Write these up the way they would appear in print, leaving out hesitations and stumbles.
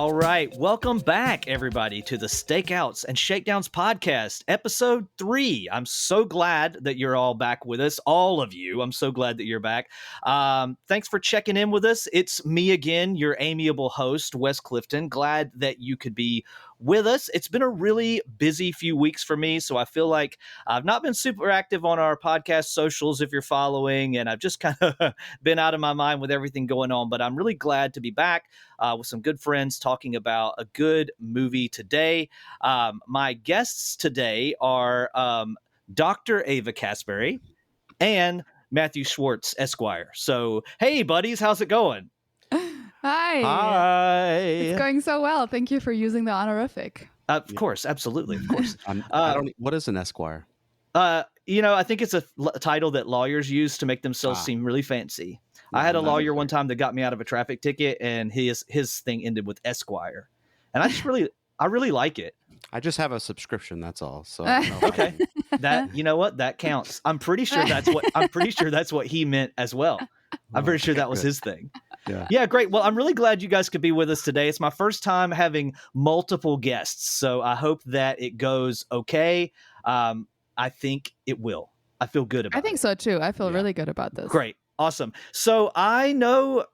All right. Welcome back, everybody, to the Stakeouts and Shakedowns podcast, episode 3. I'm so glad that you're all back with us. All of you. I'm so glad that you're back. Thanks for checking in with us. It's me again, your amiable host, Wes Clifton. Glad that you could be with us. It's been a really busy few weeks for me, so I feel like I've not been super active on our podcast socials if you're following, and I've just kind of been out of my mind with everything going on, but I'm really glad to be back with some good friends talking about a good movie today. My guests today are Dr. Ava Casbury and Matthew Schwartz, Esquire. So, hey, buddies, how's it going? Hi. Hi. It's going so well. Thank you for using the honorific. Of course, absolutely, of course. I don't. What is an Esquire? I think it's a title that lawyers use to make themselves seem really fancy. I had a lawyer one time that got me out of a traffic ticket, and his thing ended with Esquire, and I really like it. I just have a subscription. That's all. So okay, that counts. I'm pretty sure that's what he meant as well. I'm pretty sure that was his thing. Yeah, great. Well, I'm really glad you guys could be with us today. It's my first time having multiple guests, so I hope that it goes okay. I think it will. I feel good about it. I think so too. I feel really good about this. Great. Awesome. So I know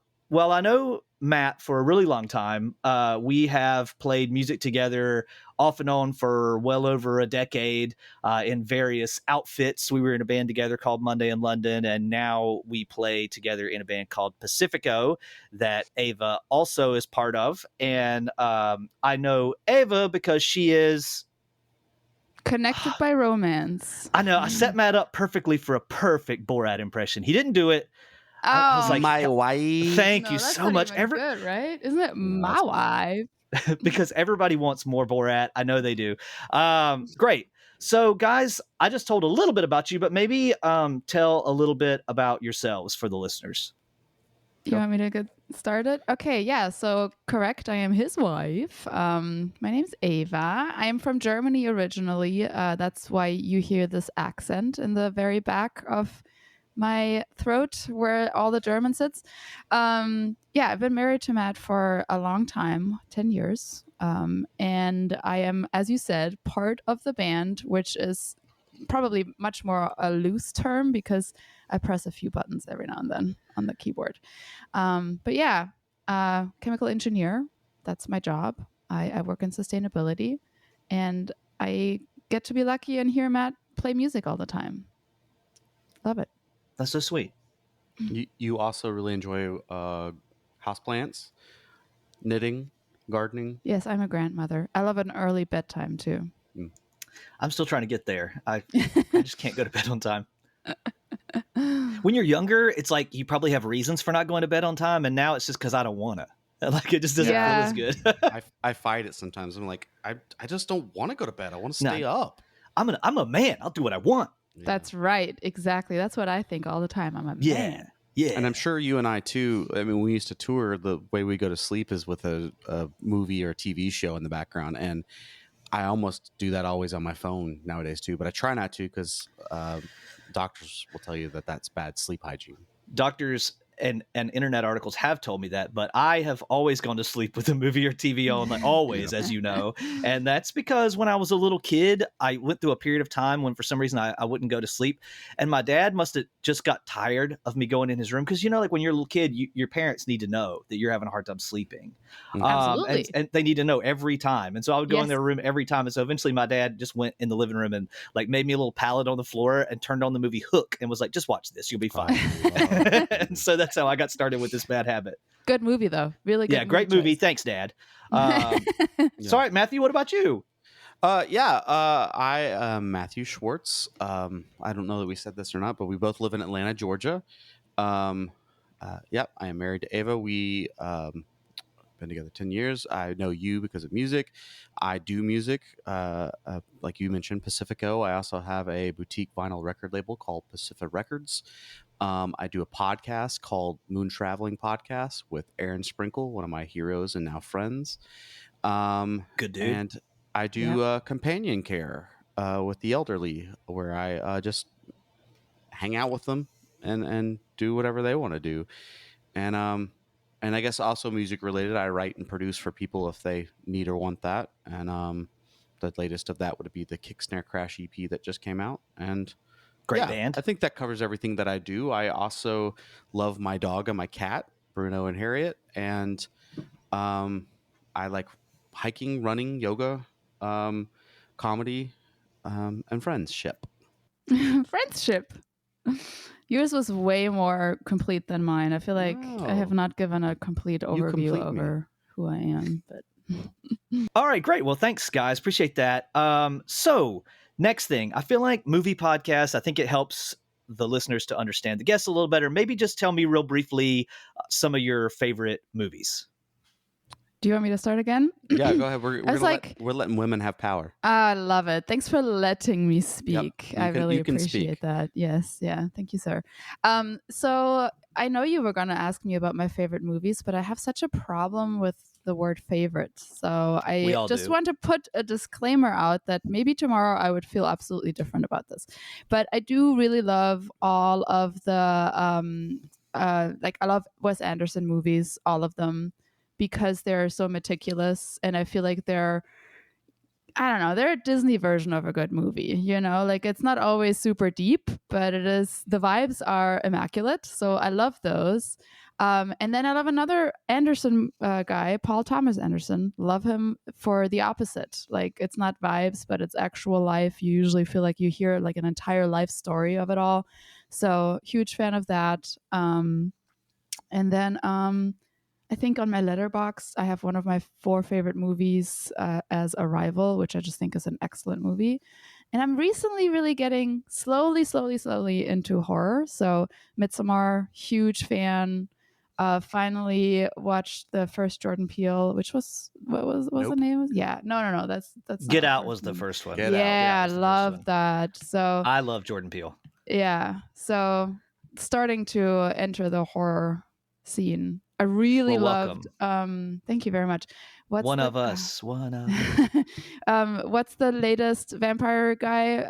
Matt for a really long time. We have played music together off and on for well over a decade in various outfits. We were in a band together called Monday in London, and now we play together in a band called Pacifico that Ava also is part of. And I know Ava because she is connected by romance. I know. I set Matt up perfectly for a perfect Borat impression. He didn't do it. Oh, I was like, my wife. Thank you so much. Good, right? Isn't it my wife? Because everybody wants more Borat. I know they do. Great. So, guys, I just told a little bit about you, but maybe tell a little bit about yourselves for the listeners. You want me to get started? Okay, yeah. So, correct. I am his wife. My name's Ava. I am from Germany originally. That's why you hear this accent in the very back of my throat where all the German sits. I've been married to Matt for a long time, 10 years. And I am, as you said, part of the band, which is probably much more a loose term because I press a few buttons every now and then on the keyboard. Chemical engineer, that's my job. I work in sustainability, and I get to be lucky and hear Matt play music all the time. Love it. That's so sweet. You also really enjoy houseplants, knitting, gardening. Yes, I'm a grandmother. I love an early bedtime too. I'm still trying to get there. I just can't go to bed on time. When you're younger, it's like you probably have reasons for not going to bed on time, and now it's just because I don't want to. Like it just doesn't feel as good. I fight it sometimes. I'm like, I just don't want to go to bed. I want to stay up. I'm a man. I'll do what I want. Yeah. That's right. Exactly. That's what I think all the time. I'm a man. Yeah. And I'm sure you and I too. I mean, we used to tour. The way we go to sleep is with a movie or a TV show in the background, and I almost do that always on my phone nowadays too. But I try not to because doctors will tell you that that's bad sleep hygiene. Doctors and internet articles have told me that, but I have always gone to sleep with a movie or TV on, like always, as you know. And that's because when I was a little kid, I went through a period of time when for some reason I wouldn't go to sleep. And my dad must have just got tired of me going in his room. Because, like when you're a little kid, your parents need to know that you're having a hard time sleeping. Absolutely. And they need to know every time. And so I would go in their room every time. And so eventually my dad just went in the living room and like made me a little pallet on the floor and turned on the movie Hook and was like, just watch this. You'll be fine. And so that's how I got started with this bad habit. Good movie, though. Really good. Yeah, great movie. Thanks, Dad. Sorry, Matthew, what about you? I am Matthew Schwartz. I don't know that we said this or not, but we both live in Atlanta, Georgia. I am married to Ava. We been together 10 years. I know you because of music. I do music, like you mentioned, Pacifico. I also have a boutique vinyl record label called Pacific Records. I do a podcast called Moon Traveling Podcast with Aaron Sprinkle, one of my heroes and now friends. Good dude. And I do companion care with the elderly, where I just hang out with them and do whatever they want to do. And and I guess also music related. I write and produce for people if they need or want that. And the latest of that would be the Kick Snare Crash EP that just came out. And Great yeah, band. I think that covers everything that I do. I also love my dog and my cat, Bruno and Harriet, and I like hiking, running, yoga, comedy, and friendship. Friendship. Yours was way more complete than mine. I feel like I have Oh. not given a complete overview complete me. over who I am, but All right, great. Well, thanks, guys. Appreciate that. So next thing, I feel like movie podcasts, I think it helps the listeners to understand the guests a little better. Maybe just tell me real briefly some of your favorite movies. do you want me to start again? Yeah, go ahead. I was like, we're letting women have power. I love it. Thanks for letting me speak. You I can- really you can appreciate speak. that. Yes, yeah. Thank you, sir. So I know you were gonna ask me about my favorite movies, but I have such a problem with the word favorite. So We I all just do. want to put a disclaimer out that maybe tomorrow I would feel absolutely different about this. But I do really love all of the like I love Wes Anderson movies, all of them, because they're so meticulous and I feel like they're a Disney version of a good movie, like it's not always super deep, but the vibes are immaculate. So I love those. And then I love another Anderson guy, Paul Thomas Anderson. Love him for the opposite. Like it's not vibes, but it's actual life. You usually feel like you hear like an entire life story of it all. So huge fan of that. And then I think on my letterbox, I have one of my 4 favorite movies as Arrival, which I just think is an excellent movie. And I'm recently really getting slowly into horror. So Midsommar, huge fan. Finally watched the first Jordan Peele, which was what was the Nope. name? Yeah, no. That's Get not Out the was first the one. first one. Get Out. Yeah, was the first love one. that. So I love Jordan Peele. yeah, so starting to enter the horror scene. I really Well, loved. Thank you very much. One of us. What's the latest vampire guy?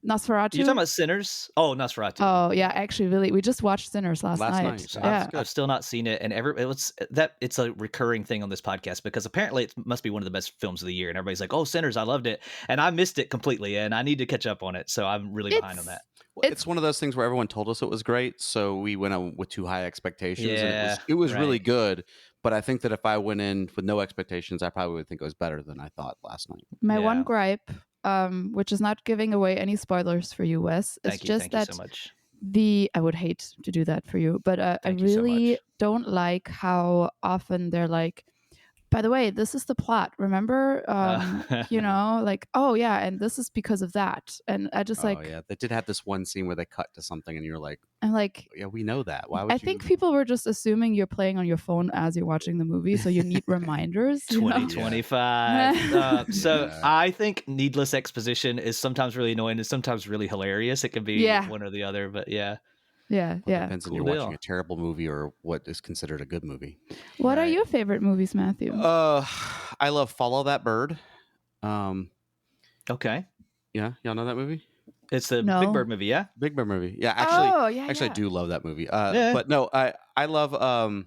Nosferatu. You're talking about Sinners? Oh, Nosferatu. Oh yeah, actually, really, we just watched Sinners last night. So Yeah, I've still not seen it, and it's a recurring thing on this podcast because apparently it must be one of the best films of the year, and everybody's like, "Oh, Sinners, I loved it," and I missed it completely, and I need to catch up on it, so I'm really behind on that. Well, it's one of those things where everyone told us it was great, so we went out with too high expectations, and Yeah, it was really right. good. But I think that if I went in with no expectations, I probably would think it was better than I thought last night. my Yeah. one gripe, which is not giving away any spoilers for you, Wes, is Thank you just that so much. I would hate to do that for you, but I Thank you so really much. don't like how often they're like, by the way, this is the plot. Remember, like, oh yeah, and this is because of that. And I just Yeah, they did have this one scene where they cut to something, and you're like, I'm like, yeah, we know that. Why would I you? think people were just assuming you're playing on your phone as you're watching the movie, so you need reminders. 2025. So Yeah. I think needless exposition is sometimes really annoying and sometimes really hilarious. It can be Yeah. one or the other, but yeah. Yeah, Well, yeah. depends on Cool you're deal. watching a terrible movie or what is considered a good movie. What are Right. your favorite movies, Matthew? I love Follow That Bird. Okay. Yeah, y'all know that movie? It's the No. Big Bird movie, yeah? Big Bird movie. Yeah, actually, oh, yeah, I yeah. do love that movie. Yeah. But no, I love. I mean,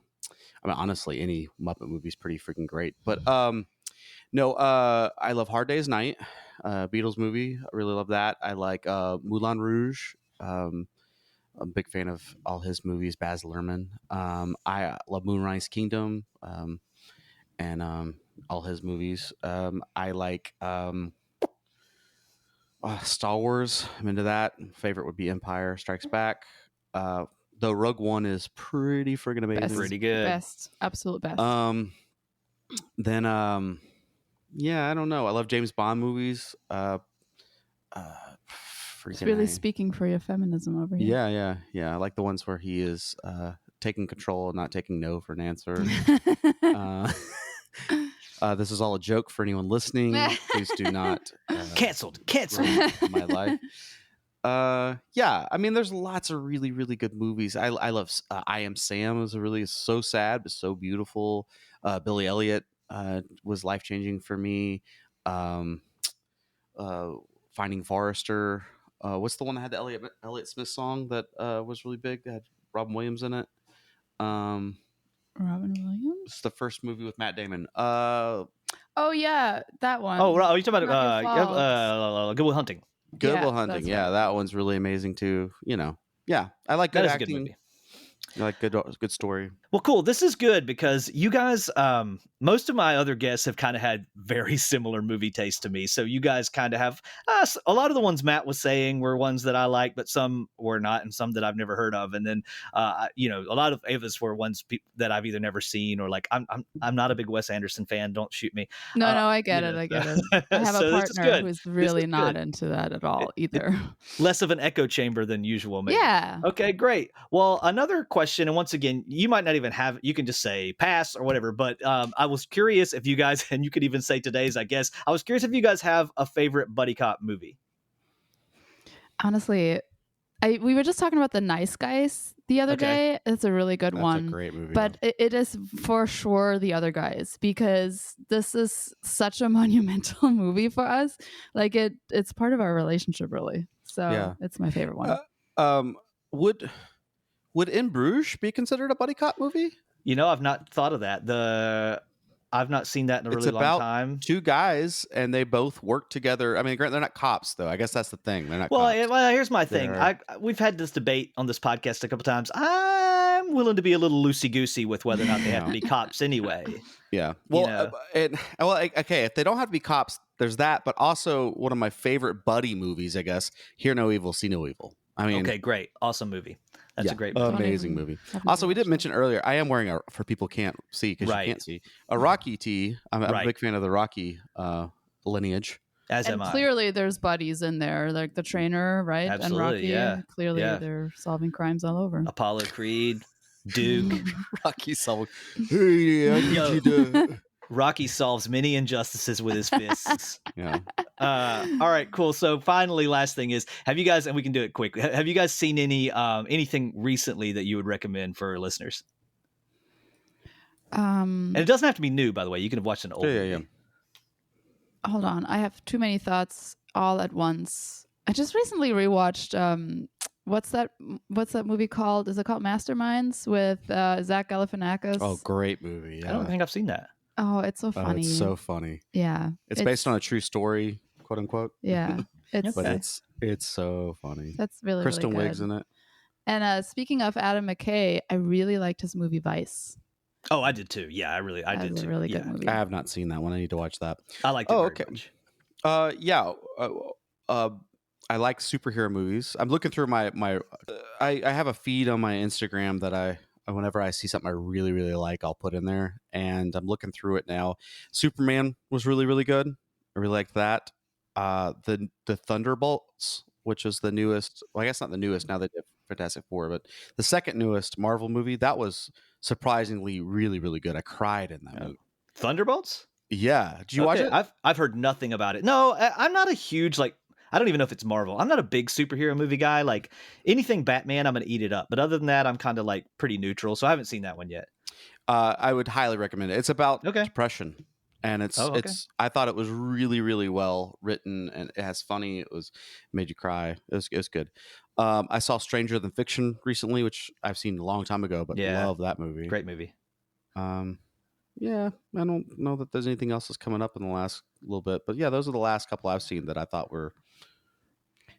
honestly, any Muppet movie is pretty freaking great. But no, I love Hard Day's Night, Beatles movie. I really love that. I like Moulin Rouge. I'm a big fan of all his movies. Baz Luhrmann. I love Moonrise Kingdom. And all his movies. I like Star Wars. I'm into that. Favorite would be Empire Strikes Back. Though Rogue One is pretty friggin' amazing. Best. Pretty good. Best, absolute best. Then yeah, I don't know. I love James Bond movies. It's really speaking for your feminism over here. Yeah. I like the ones where he is taking control and not taking no for an answer. This is all a joke for anyone listening. Please do not Canceled. ruin my life. Yeah, I mean, there's lots of really, really good movies. I love I Am Sam is so sad but so beautiful. Billy Elliot was life changing for me. Finding Forrester. What's the one that had the Elliott Smith song that was really big? That had Robin Williams in it. Robin Williams. It's the first movie with Matt Damon. Oh yeah, that one. Oh, are you talking Not Your Fault. about Good Will Hunting? Good Yeah, Will Hunting. that's Yeah, right. that one's really amazing too. Yeah, I like That good is a acting. good movie. I like good story. Well, cool. This is good because you guys, most of my other guests have kind of had very similar movie taste to me. So you guys kind of have a lot of the ones Matt was saying were ones that I like, but some were not, and some that I've never heard of. And then, a lot of Ava's were ones that I've either never seen or like I'm not a big Wes Anderson fan. Don't shoot me. No, I get it. I get it. I have So a this is partner good. who's This really is not good. into that at all either. Less of an echo chamber than usual, maybe. Yeah. Okay, great. Well, another question, and once again, you might not even have, you can just say pass or whatever, but I was curious if you guys, and you could even say today's, I guess, I was curious if you guys have a favorite buddy cop movie. Honestly, we were just talking about The Nice Guys the other day. It's a really good That's one. a great movie. But it is for sure The Other Guys, because this is such a monumental movie for us. Like it's part of our relationship, really. So Yeah. it's my favorite one. Would In Bruges be considered a buddy cop movie? I've not thought of that. I've not seen that in a It's really long about time. two guys, and they both work together. I mean, they're not cops, though. I guess that's the thing. They're not Well, cops. here's my thing. We've had this debate on this podcast a couple times. I'm willing to be a little loosey-goosey with whether or not they have to be cops anyway. Yeah. Well, know. okay, if they don't have to be cops, there's that. But also, one of my favorite buddy movies, I guess, Hear No Evil, See No Evil. I mean, Okay, great. Awesome movie. That's a great movie. amazing movie. I've never Also, we didn't watched mention earlier, I am wearing for people can't see because Right. you can't see, a Rocky tee. I'm a Right. big fan of the Rocky lineage. As And am I. clearly there's buddies in there, like the trainer, right? Absolutely, and Rocky. yeah. Clearly Yeah. they're solving crimes all over. Apollo Creed, Duke. Rocky Sullivan. Hey, I need Yo. you to. Rocky solves many injustices with his fists. Yeah. All right, cool. So finally, last thing is, have you guys, and we can do it quick, have you guys seen anything recently that you would recommend for listeners? And it doesn't have to be new, by the way. You can have watched an old movie. Hold on, I have too many thoughts all at once. I just recently rewatched what's that movie called? Is it called Masterminds with Zach Galifianakis? Oh, great movie. Yeah. I don't think I've seen that. Oh, it's so Oh, funny. it's so funny. Yeah. It's based on a true story, quote unquote. Yeah. It's But Okay. it's so funny. that's really Kristen really Wiig's good. in it. And speaking of Adam McKay, I really liked his movie Vice. Oh, I did too. Yeah, I That did was too. a really Yeah. good movie. I have not seen that one. I need to watch that. I liked it Oh, very okay. much. Yeah. I like superhero movies. I'm looking through my I have a feed on my Instagram that whenever I see something I really, really like, I'll put in there. And I'm looking through it now. Superman was really, really good. I really liked that. The Thunderbolts, which is the newest, well, I guess not the newest, now they did Fantastic Four, but the second newest Marvel movie, that was surprisingly really, really good. I cried in that Yeah. movie. Thunderbolts? Yeah. Did you watch Okay, it? I've heard nothing about it. No, I'm not a huge, like, I don't even know if it's Marvel. I'm not a big superhero movie guy. Like, anything Batman, I'm going to eat it up. But other than that, I'm kind of like pretty neutral. So I haven't seen that one yet. I would highly recommend it. It's about Okay. depression. And it's Oh, okay. I thought it was really, really well written, and it has funny. It made you cry. It was good. I saw Stranger Than Fiction recently, which I've seen a long time ago, but Yeah. love that movie. Great movie. Yeah, I don't know that there's anything else that's coming up in the last little bit, but yeah, those are the last couple I've seen that I thought were.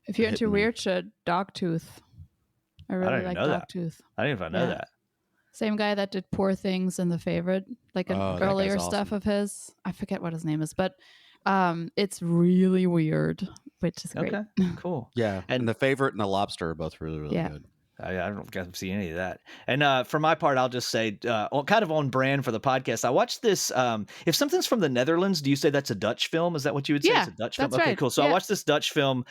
If you're hit into me. weird shit, Dogtooth. I don't really even like know that. Dogtooth. I didn't even know Yeah. that. Same guy that did Poor Things and The Favorite, like an Oh, that guy's earlier stuff awesome. of his. I forget what his name is, but it's really weird, which is great. Okay, cool. Yeah, and The Favorite and The Lobster are both really, really Yeah. good. I don't get to see any of that. And for my part, I'll just say, kind of on brand for the podcast, I watched this. If something's from the Netherlands, do you say that's a Dutch film? Is that what you would say? Yeah, It's a Dutch film? that's Okay, right. cool. So I Yeah. watched this Dutch film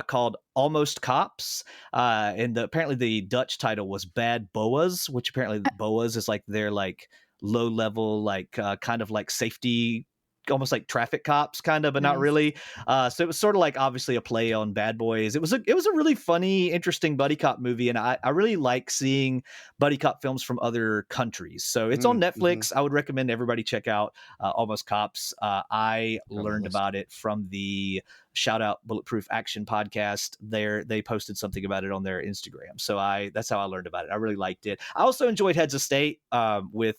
called Almost Cops. And apparently the Dutch title was Bad Boas, which apparently Boas is like their like low level, like kind of like safety almost like traffic cops kind of, but not Nice. really. So it was sort of like obviously a play on Bad Boys. It was a really funny, interesting buddy cop movie, and I really like seeing buddy cop films from other countries. So it's on Netflix. I would recommend everybody check out Almost Cops. I learned about it from the shout out Bulletproof Action podcast. They posted something about it on their Instagram. So that's how I learned about it. I really liked it. I also enjoyed Heads of State with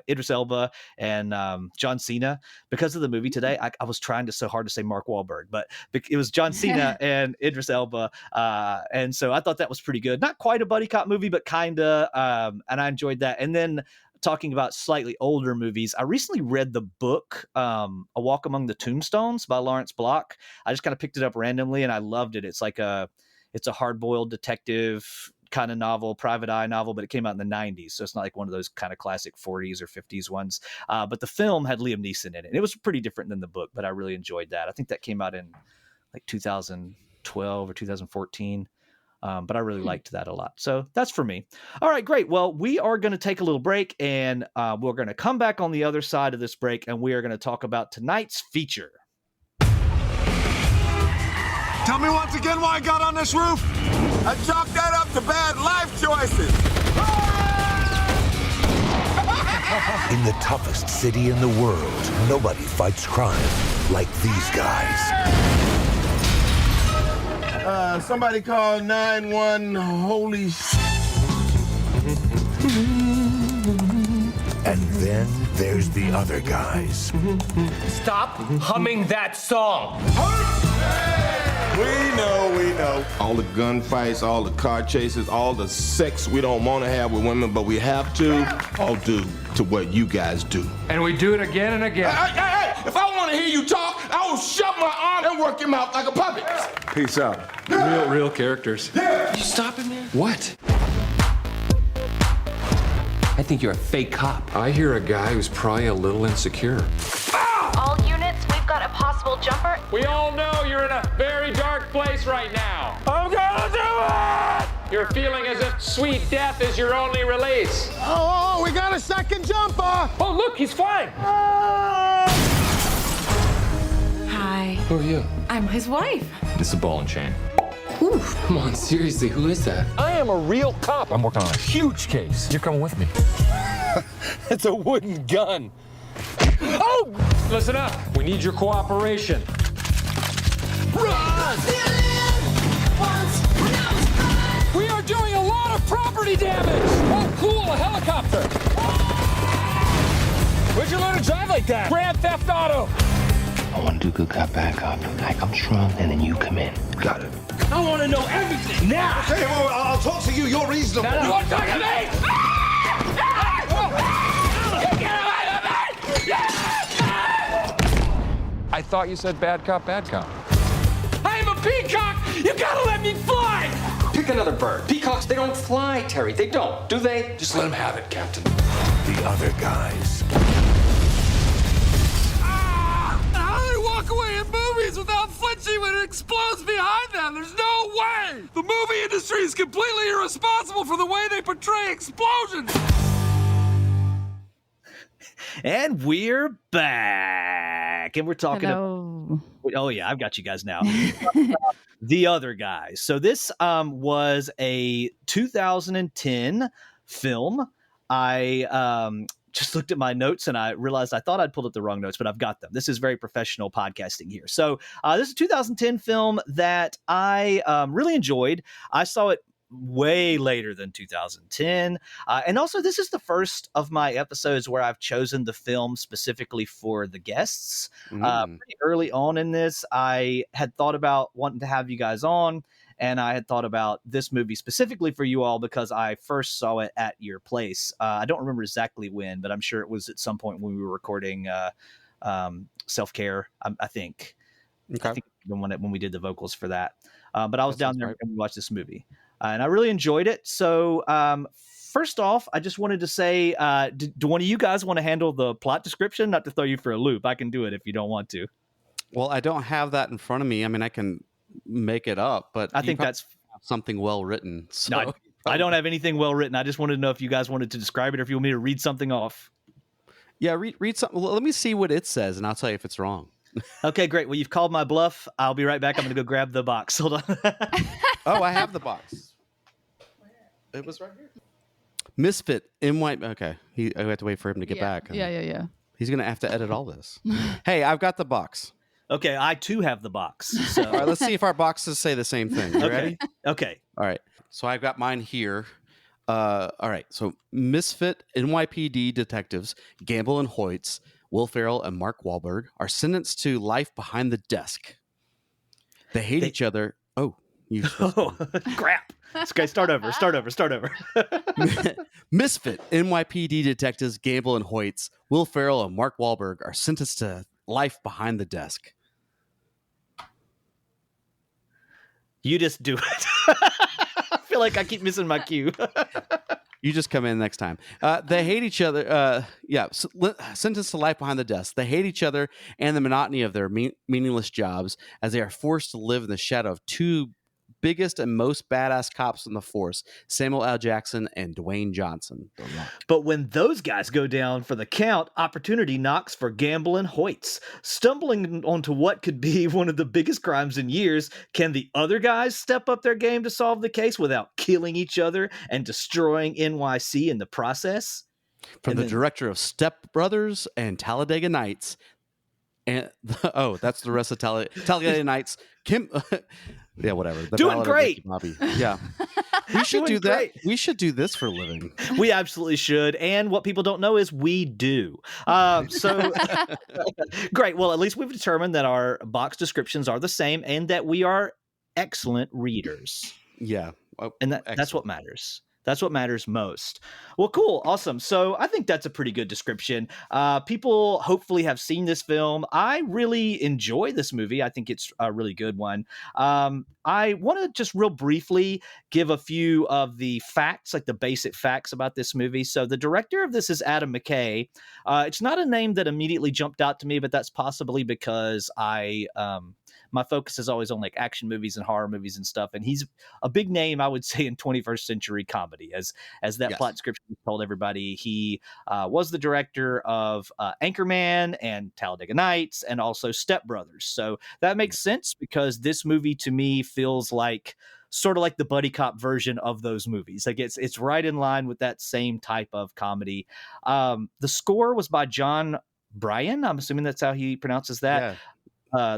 Idris Elba and John Cena. Because of the movie today, I was trying so hard to say Mark Wahlberg, but it was John Cena and Idris Elba. And so I thought that was pretty good. Not quite a buddy cop movie, but kinda. And I enjoyed that. And then talking about slightly older movies, I recently read the book A Walk Among the Tombstones by Lawrence Block. I just kind of picked it up randomly and I loved it. It's a hard-boiled detective kind of novel, private eye novel, but it came out in the 90s, so it's not like one of those kind of classic 40s or 50s ones. But the film had Liam Neeson in it, and it was pretty different than the book, but I really enjoyed that. I think that came out in like 2012 or 2014. But I really liked that a lot. So that's for me. All right, great. Well, we are going to take a little break, and we're going to come back on the other side of this break, and we are going to talk about tonight's feature. Tell me once again why I got on this roof. I chalked that up to bad life choices. In the toughest city in the world, nobody fights crime like these guys. Somebody call 911. Holy And then there's the other guys. Stop humming that song. We know. All the gunfights, all the car chases, all the sex we don't want to have with women, but we have to, all due to what you guys do. And we do it again and again. Hey, if I want to hear you talk, I will shut my arm and work your mouth like a puppet. Peace out. Real characters. You stopping, man? What? I think you're a fake cop. I hear a guy who's probably a little insecure. All units, we've got a possible jumper. We all know you're in a very dark place right now. I'm gonna do it! You're feeling as if sweet death is your only release. Oh, we got a second jumper. Oh, look, he's flying. Hi, Who are you? I'm his wife. It's a ball and chain. Come on, seriously, who is that? I am a real cop. I'm working on a huge case. You're coming with me. It's a wooden gun. Oh! Listen up. We need your cooperation. Run! We are doing a lot of property damage. Oh, cool, a helicopter. Where'd you learn to drive like that? Grand Theft Auto. I want to do good cop, bad cop. I come strong, and then you come in. Got it. I want to know everything now. Okay, well, I'll talk to you. You're reasonable. You want to talk to me? I thought you said bad cop, bad cop. I am a peacock! You gotta let me fly! Pick another bird. Peacocks, they don't fly, Terry. They don't, do they? Just let them have it, Captain. The other guys. How do they walk away in movies without flinching when it explodes behind them? There's no way! The movie industry is completely irresponsible for the way they portray explosions! And we're back. And we're talking Hello. oh yeah, I've got you guys now. The Other Guys. So this was a 2010 film. I just looked at my notes and I realized I thought I'd pulled up the wrong notes, but I've got them. This is very professional podcasting here. So this is a 2010 film that I really enjoyed. I saw it way later than 2010. And also, this is the first of my episodes where I've chosen the film specifically for the guests. Pretty early on in this, I had thought about wanting to have you guys on, and I had thought about this movie specifically for you all because I first saw it at your place. I don't remember exactly when, but I'm sure it was at some point when we were recording Self-Care, I think. Okay. I think when we did the vocals for that. But I was down there and we watched this movie. And I really enjoyed it. So first off, I just wanted to say, do one of you guys want to handle the plot description? Not to throw you for a loop. I can do it if you don't want to. Well, I don't have that in front of me. I mean, I can make it up, but I think that's something well written. So no, I don't have anything well written. I just wanted to know if you guys wanted to describe it or if you want me to read something off. Yeah, read something. Let me see what it says, and I'll tell you if it's wrong. Okay, great. Well, you've called my bluff. I'll be right back. I'm going to go grab the box. Hold on. Oh, I have the box. It was right here. Misfit in white. Okay, I have to wait for him to get back. Yeah. He's gonna have to edit all this. Hey, I've got the box. Okay, I too have the box. So All right, let's see if our boxes say the same thing. You ready? Okay. All right. So I've got mine here. All right. So Misfit NYPD detectives Gamble and Hoyts, Will Ferrell and Mark Wahlberg are sentenced to life behind the desk. They hate each other. Oh, you. Oh, crap. Okay, start over. Misfit NYPD detectives Gamble and Hoyts, Will Ferrell and Mark Wahlberg are sentenced to life behind the desk. You just do it. I feel like I keep missing my cue. You just come in next time. They hate each other. Sentenced to life behind the desk. They hate each other and the monotony of their meaningless jobs as they are forced to live in the shadow of two biggest and most badass cops in the force, Samuel L. Jackson and Dwayne Johnson. But when those guys go down for the count, opportunity knocks for Gamble and Hoyts. Stumbling onto what could be one of the biggest crimes in years, can the other guys step up their game to solve the case without killing each other and destroying NYC in the process? From the director of Step Brothers and Talladega Nights, and that's the rest of Talladega Nights. Kim, yeah, whatever. Doing great, Bobby. Yeah, we should do that. Great. We should do this for a living. We absolutely should. And what people don't know is we do. So great. Well, at least we've determined that our box descriptions are the same and that we are excellent readers. Yeah, and that's what matters. That's what matters most. Well, cool. Awesome. So I think that's a pretty good description. People hopefully have seen this film. I really enjoy this movie. I think it's a really good one. I want to just real briefly give a few of the facts, like the basic facts about this movie. So the director of this is Adam McKay. It's not a name that immediately jumped out to me, but that's possibly because my focus is always on like action movies and horror movies and stuff. And he's a big name, I would say, in 21st century comedy. As that plot description told everybody, he was the director of Anchorman and Talladega Nights and also Step Brothers. So that makes sense because this movie to me feels like sort of like the buddy cop version of those movies. Like it's right in line with that same type of comedy. The score was by John Bryan. I'm assuming that's how he pronounces that. Yeah.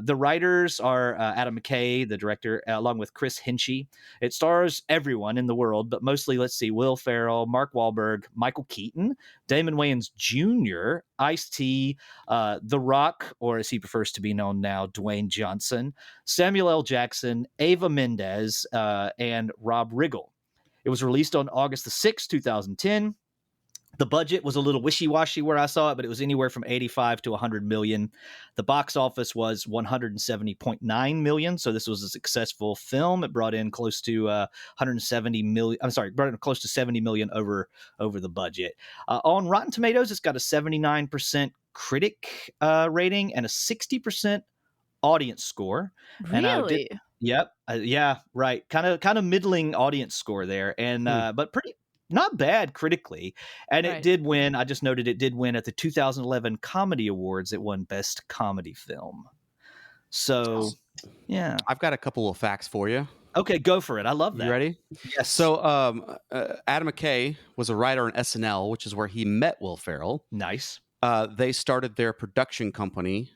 The writers are Adam McKay, the director, along with Chris Hinchey. It stars everyone in the world, but mostly, let's see, Will Ferrell, Mark Wahlberg, Michael Keaton, Damon Wayans Jr., Ice-T, The Rock, or as he prefers to be known now, Dwayne Johnson, Samuel L. Jackson, Eva Mendes, and Rob Riggle. It was released on August the 6th, 2010. The budget was a little wishy-washy where I saw it, but it was anywhere from 85 to 100 million. The box office was 170.9 million. So this was a successful film. It brought in close to 170 million. I'm sorry, brought in close to 70 million over the budget. On Rotten Tomatoes, it's got a 79% critic rating and a 60% audience score. Really? Yep. Yeah, right. Kind of middling audience score there. And but pretty not bad critically. And it did win. I just noted it did win at the 2011 Comedy Awards. It won Best Comedy Film. So, yeah. I've got a couple of facts for you. Okay, go for it. I love that. You ready? Yes. So Adam McKay was a writer on SNL, which is where he met Will Ferrell. Nice. They started their production company,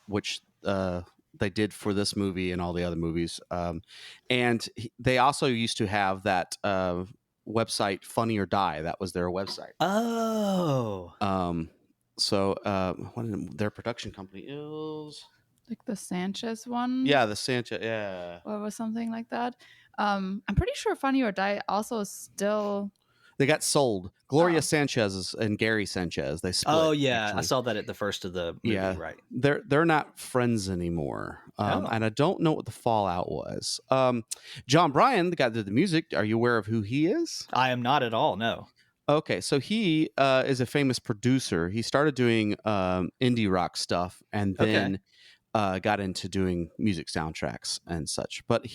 which they did for this movie and all the other movies. And they also used to have that website Funny or Die. That was their website. Oh. So what their production company is? Like the Sanchez one? Yeah, the Sanchez. Yeah. Or was something like that. I'm pretty sure Funny or Die also is still. They got sold. Gloria Sanchez and Gary Sanchez. They split. Oh yeah, actually. I saw that at the first of the movie. Yeah, right. They're not friends anymore, and I don't know what the fallout was. John Bryan, the guy that did the music, are you aware of who he is? I am not at all. No. Okay, so he is a famous producer. He started doing indie rock stuff, and then got into doing music soundtracks and such. But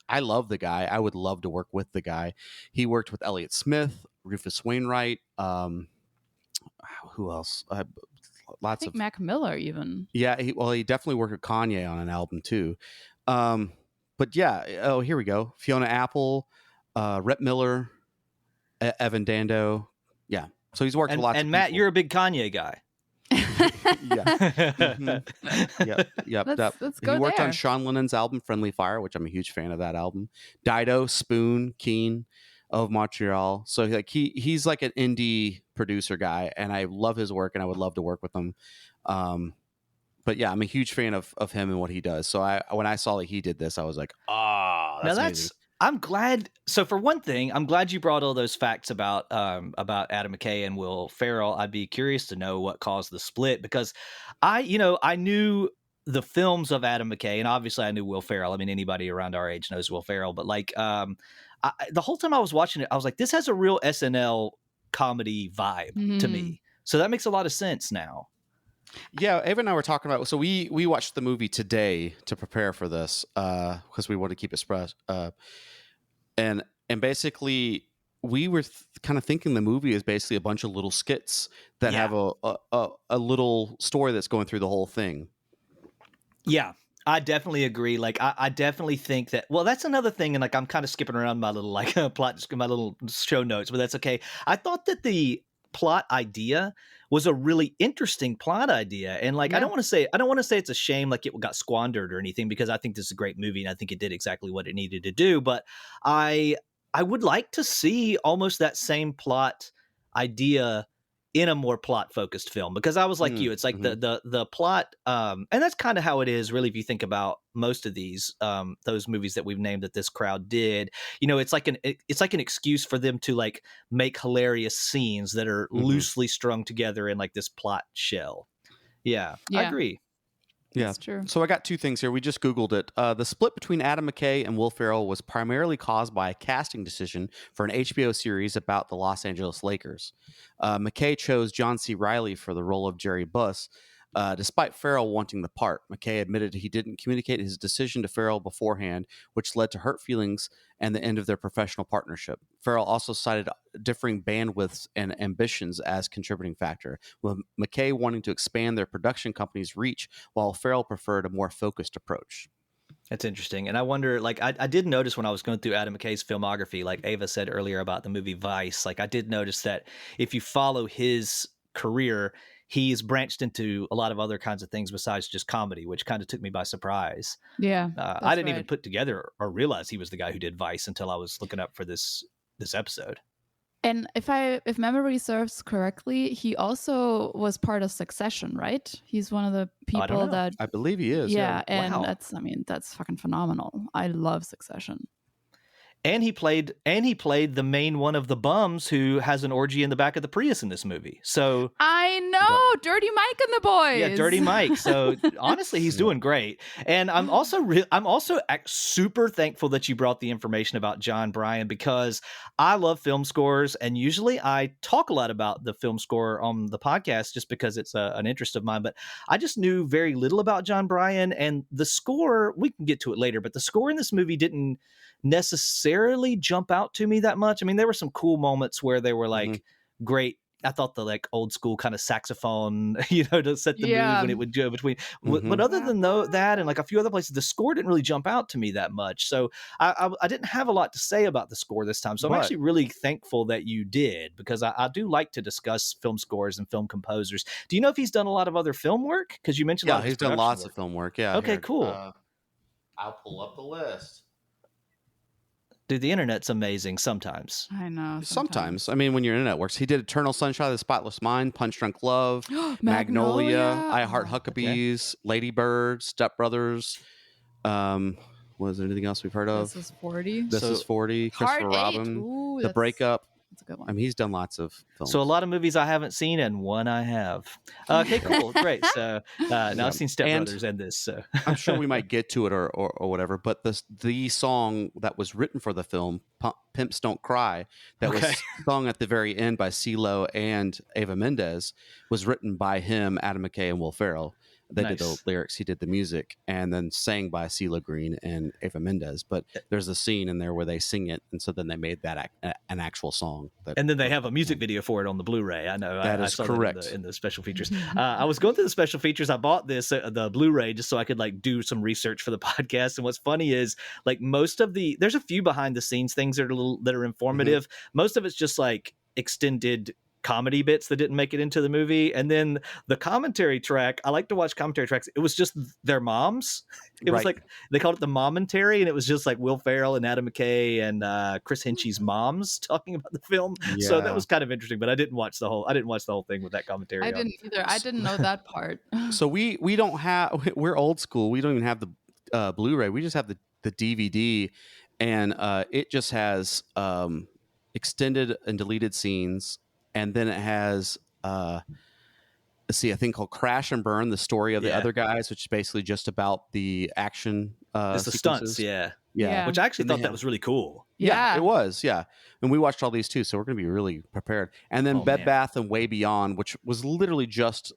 I love the guy. I would love to work with the guy. He worked with Elliott Smith, Rufus Wainwright. who else? I Lots think of Mac Miller even. yeah. He definitely worked with Kanye on an album too. But yeah. Oh, here we go. Fiona Apple, Rhett Miller, Evan Dando. Yeah. So he's worked with lots of And Matt, people. you're a big Kanye guy. Yep. Let's go He worked there. on Sean Lennon's album Friendly Fire, which I'm a huge fan of that album. Dido, Spoon, Keen of Montreal. So he's like an indie producer guy, and I love his work, and I would love to work with him. But yeah, I'm a huge fan of him and what he does. So when I saw that he did this, I was like, that's amazing. I'm glad. So for one thing, I'm glad you brought all those facts about Adam McKay and Will Ferrell. I'd be curious to know what caused the split, because I knew the films of Adam McKay, and obviously I knew Will Ferrell. I mean, anybody around our age knows Will Ferrell. But like, the whole time I was watching it, I was like, this has a real SNL comedy vibe to me. So that makes a lot of sense now. Yeah, Ava and I were talking about. So we watched the movie today to prepare for this because we wanted to keep it fresh. And basically, we were kind of thinking the movie is basically a bunch of little skits that have a little story that's going through the whole thing. Yeah, I definitely agree. Like, I definitely think that. Well, that's another thing, and like I'm kind of skipping around my little my little show notes, but that's okay. I thought that the plot idea was a really interesting plot idea, and like I don't want to say it's a shame like it got squandered or anything, because I think this is a great movie and I think it did exactly what it needed to do. But I would like to see almost that same plot idea in a more plot focused film, because I was like you, it's like the plot, and that's kind of how it is really if you think about most of these those movies that we've named that this crowd did. It's like an excuse for them to like make hilarious scenes that are loosely strung together in like this plot shell. I agree. Yeah, that's true. So I got two things here. We just Googled it. The split between Adam McKay and Will Ferrell was primarily caused by a casting decision for an HBO series about the Los Angeles Lakers. McKay chose John C. Reilly for the role of Jerry Buss. Despite Ferrell wanting the part, McKay admitted he didn't communicate his decision to Ferrell beforehand, which led to hurt feelings and the end of their professional partnership. Ferrell also cited differing bandwidths and ambitions as contributing factor, with McKay wanting to expand their production company's reach, while Ferrell preferred a more focused approach. That's interesting. And I wonder, like, I did notice when I was going through Adam McKay's filmography, like Ava said earlier about the movie Vice, like I did notice that if you follow his career, he's branched into a lot of other kinds of things besides just comedy, which kind of took me by surprise. Yeah. I didn't even put together or realize he was the guy who did Vice until I was looking up for this episode. And if memory serves correctly, he also was part of Succession, right? He's one of the people that I believe he is. Yeah, and Wow. that's fucking phenomenal. I love Succession. And he played the main one of the bums who has an orgy in the back of the Prius in this movie. So I know, Dirty Mike and the boys. Yeah, Dirty Mike. So honestly, he's doing great. And I'm also super thankful that you brought the information about John Bryan, because I love film scores, and usually I talk a lot about the film score on the podcast just because it's an interest of mine. But I just knew very little about John Bryan, and the score, we can get to it later, but the score in this movie didn't necessarily jump out to me that much. I mean, there were some cool moments where they were like great. I thought the like old school kind of saxophone, to set the mood when it would go between. But other than that and like a few other places, the score didn't really jump out to me that much. So I didn't have a lot to say about the score this time. So I'm actually really thankful that you did, because I do like to discuss film scores and film composers. Do you know if he's done a lot of other film work? Because you mentioned he's done lots of film work. Yeah. Okay, cool. I'll pull up the list. Dude, the internet's amazing sometimes. I know. Sometimes. I mean, when your internet works. He did Eternal Sunshine of the Spotless Mind, Punch Drunk Love, Magnolia, I Heart Huckabees, Lady Bird, Step Brothers. Was there anything else we've heard of? This is 40. This is 40. Christopher Robin. Ooh, The Breakup. That's a good one. I mean, he's done lots of films. So a lot of movies I haven't seen and one I have. Okay, cool, great. So now I've seen Step Brothers and this. So I'm sure we might get to it or whatever. But the song that was written for the film, "Pimps Don't Cry," that was sung at the very end by CeeLo and Eva Mendes, was written by him, Adam McKay, and Will Ferrell. They did the Nice. lyrics, he did the music, and then sang by CeeLo Green and Eva Mendes. But there's a scene in there where they sing it, and so then they made that an actual song. And then they have a music video for it on the Blu-ray. I know That I is saw correct. that in the special features. I was going through the special features. I bought the Blu-ray just so I could like do some research for the podcast. And what's funny is like most of there's a few behind the scenes things that are informative. Most of it's just like extended comedy bits that didn't make it into the movie, and then the commentary track, I like to watch commentary tracks. It was just their moms. It was like they called it the momentary, and it was just like Will Ferrell and Adam McKay and Chris Hinchey's moms talking about the film. So that was kind of interesting, but I didn't watch the whole thing with that commentary. I didn't either. I didn't know that part. So we don't have, we're old school. We don't even have the Blu-ray. We just have the DVD, and it just has extended and deleted scenes. And then it has, a thing called Crash and Burn, the story of the other guys, which is basically just about the action. It's the sequences. stunts, yeah. Yeah. Which I actually thought that was really cool. Yeah, it was. Yeah, and we watched all these too, so we're going to be really prepared. And then Bed Bath and Way Beyond, which was literally just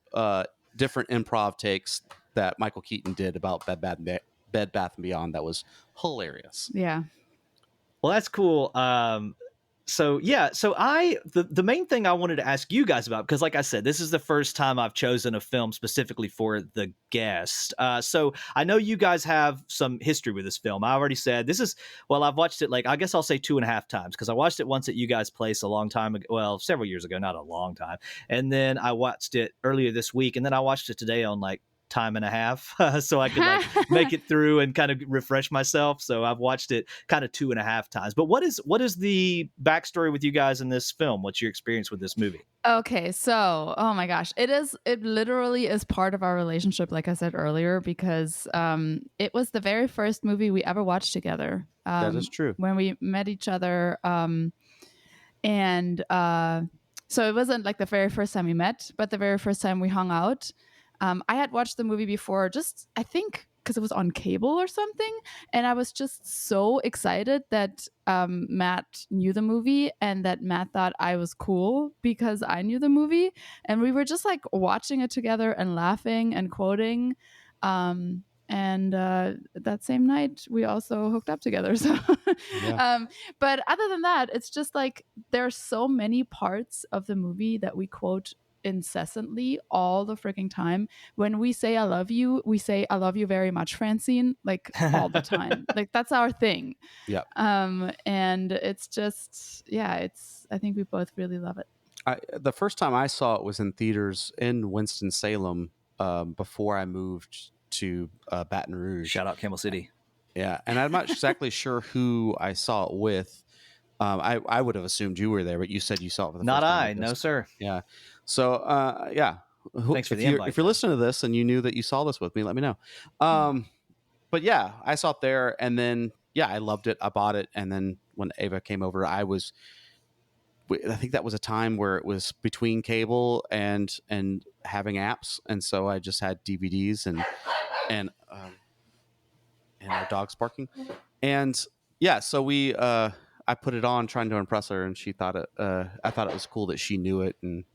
different improv takes that Michael Keaton did about Bed Bath and Beyond. That was hilarious. Yeah. Well, that's cool. So the main thing I wanted to ask you guys about, because like I said, this is the first time I've chosen a film specifically for the guest. So I know you guys have some history with this film. I already said I've watched it I guess I'll say 2.5 times, because I watched it once at you guys' place a long time ago. Well, several years ago, not a long time. And then I watched it earlier this week, and then I watched it today on time and a half so I could make it through and kind of refresh myself. So I've watched it kind of 2.5 times. But what is the backstory with you guys in this film? What's your experience with this movie? Okay, so oh my gosh, it literally is part of our relationship, like I said earlier, because it was the very first movie we ever watched together. That is true. When we met each other, so it wasn't like the very first time we met, but the very first time we hung out. I had watched the movie before, just I think because it was on cable or something, and I was just so excited that Matt knew the movie and that Matt thought I was cool because I knew the movie, and we were just like watching it together and laughing and quoting. And that same night we also hooked up together. So but other than that, it's just like there are so many parts of the movie that we quote incessantly all the freaking time. When we say I love you, we say I love you very much, Francine, like all the time. Like that's our thing. Yeah. And it's just I think we both really love it. The first time I saw it was in theaters in Winston-Salem before I moved to Baton Rouge. Shout out Camel City. Yeah, and I'm not exactly sure who I saw it with. I would have assumed you were there, but you said you saw it for the Not first time. I, no sir. Yeah. So yeah. Thanks for the invite. If you're listening to this and you knew that you saw this with me, let me know. But yeah, I saw it there, and then I loved it. I bought it, and then when Ava came over, I think that was a time where it was between cable and having apps, and so I just had DVDs and our dog's barking, and so we I put it on trying to impress her, and she thought I thought it was cool that she knew it, and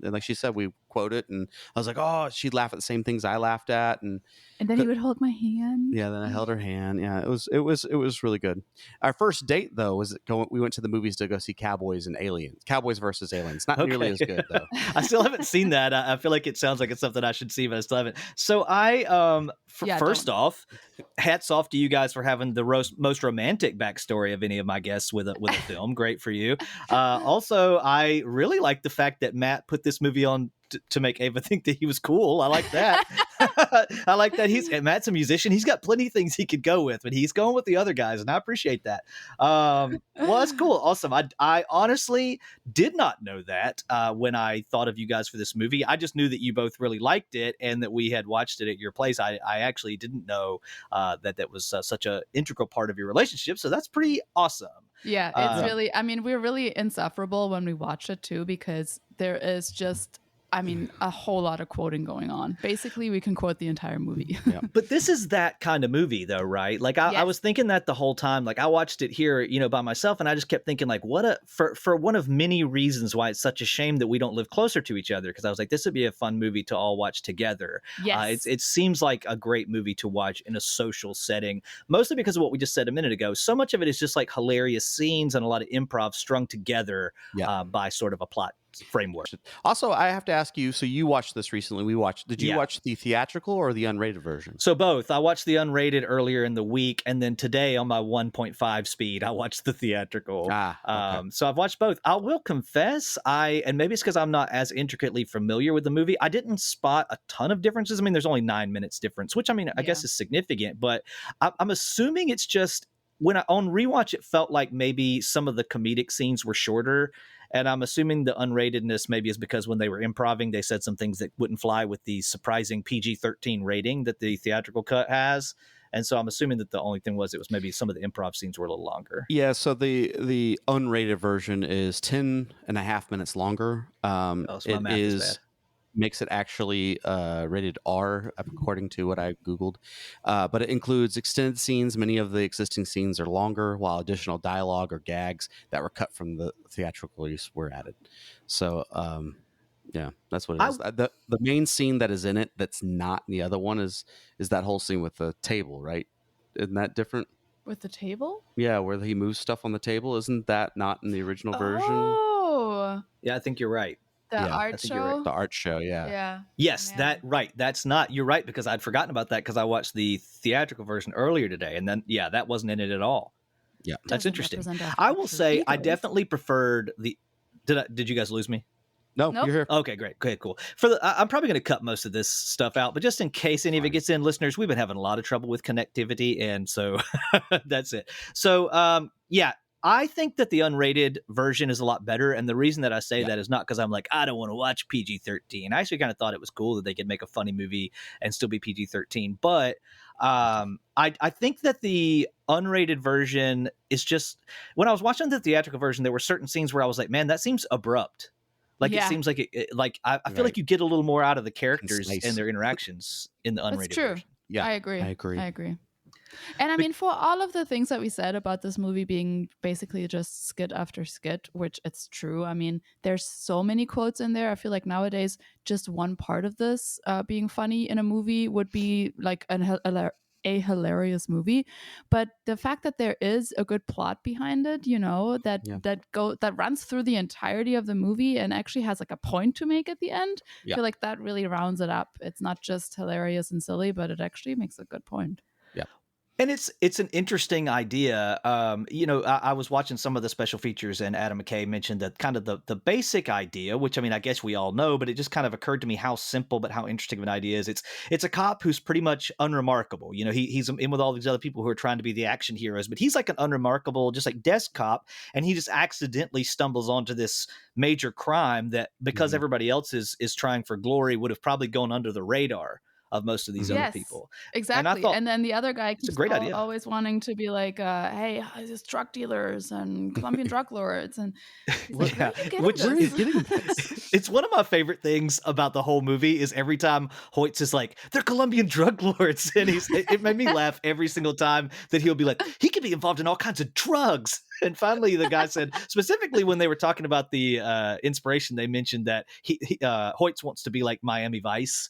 and like she said, we quote it, and I was like, oh, she'd laugh at the same things I laughed at, and then he would hold my hand. Yeah, then I held her hand. Yeah, it was really good. Our first date though was we went to the movies to go see Cowboys versus Aliens. Not nearly as good though. I still haven't seen that. I feel like it sounds like it's something I should see, but I still haven't. So first off, hats off to you guys for having the most romantic backstory of any of my guests with a film. Great for you. Also, I really like the fact that Matt put this movie on to make Ava think that he was cool. I like that. I like that Matt's a musician. He's got plenty of things he could go with, but he's going with the other guys, and I appreciate that. Well, that's cool. Awesome. I honestly did not know that when I thought of you guys for this movie. I just knew that you both really liked it and that we had watched it at your place. I actually didn't know that was such an integral part of your relationship, so that's pretty awesome. Yeah, it's really, I mean, we're really insufferable when we watch it too, because there is just I mean, a whole lot of quoting going on. Basically, we can quote the entire movie. But this is that kind of movie, though, right? Like I Yes. was thinking that the whole time. Like I watched it here, by myself, and I just kept thinking, like, for one of many reasons why it's such a shame that we don't live closer to each other. Because I was like, this would be a fun movie to all watch together. Yes. It seems like a great movie to watch in a social setting, mostly because of what we just said a minute ago. So much of it is just like hilarious scenes and a lot of improv strung together by sort of a plot framework. Also, I have to ask you. So you watched this recently. Did you Yeah. watch the theatrical or the unrated version? So both. I watched the unrated earlier in the week, and then today on my 1.5 speed, I watched the theatrical. Okay. So I've watched both. I will confess, and maybe it's because I'm not as intricately familiar with the movie, I didn't spot a ton of differences. I mean, there's only 9 minutes difference, which I guess is significant, but I'm assuming it's just on rewatch, it felt like maybe some of the comedic scenes were shorter. And I'm assuming the unratedness maybe is because when they were improving, they said some things that wouldn't fly with the surprising PG-13 rating that the theatrical cut has. And so I'm assuming that the only thing was it was maybe some of the improv scenes were a little longer. Yeah, so the unrated version is 10 and a half minutes longer. So my math is bad. Makes it actually rated R, according to what I Googled. But it includes extended scenes. Many of the existing scenes are longer, while additional dialogue or gags that were cut from the theatrical release were added. So, yeah, that's what it is. The main scene that is in it that's not in the other one is that whole scene with the table, right? Isn't that different? With the table? Yeah, where he moves stuff on the table. Isn't that not in the original version? Oh, Yeah, I think you're right. the Yeah, I art think you're right. show. The art show, yeah. Yeah. Yes, Man. That's not. You're right, because I'd forgotten about that because I watched the theatrical version earlier today, and then that wasn't in it at all. Yeah, That's Doesn't interesting. represent our I will culture say I either. definitely preferred the. Did you guys lose me? No, Nope. you're here. Okay, great. Okay, cool. I'm probably going to cut most of this stuff out, but just in case any of it gets in, listeners, we've been having a lot of trouble with connectivity, and so that's it. So, I think that the unrated version is a lot better, and the reason that I say that is not because I'm like, I don't want to watch PG-13. I actually kind of thought it was cool that they could make a funny movie and still be PG-13, but I think that the unrated version is just, when I was watching the theatrical version, there were certain scenes where I was like, man, that seems abrupt. Like it seems like I feel like you get a little more out of the characters Concise. and their interactions in the unrated That's true. version. Yeah, I agree. I agree. And I mean, for all of the things that we said about this movie being basically just skit after skit, which it's true. I mean, there's so many quotes in there. I feel like nowadays, just one part of this being funny in a movie would be like a hilarious movie. But the fact that there is a good plot behind it, that runs through the entirety of the movie and actually has like a point to make at the end, I feel like that really rounds it up. It's not just hilarious and silly, but it actually makes a good point. And it's an interesting idea. I was watching some of the special features, and Adam McKay mentioned that kind of the basic idea, which I mean, I guess we all know, but it just kind of occurred to me how simple but how interesting of an idea is. It's a cop who's pretty much unremarkable. He's in with all these other people who are trying to be the action heroes, but he's like an unremarkable, just like desk cop, and he just accidentally stumbles onto this major crime that, because everybody else is trying for glory, would have probably gone under the radar of most of these other people. Exactly. And then the other guy keeps a great idea. always wanting to be like, hey, these drug dealers and Colombian drug lords. And like, where are you getting this? It's one of my favorite things about the whole movie is every time Hoyts is like, they're Colombian drug lords. And it made me laugh every single time that he'll be like, he could be involved in all kinds of drugs. And finally, the guy said, specifically when they were talking about the inspiration, they mentioned that Hoyts wants to be like Miami Vice.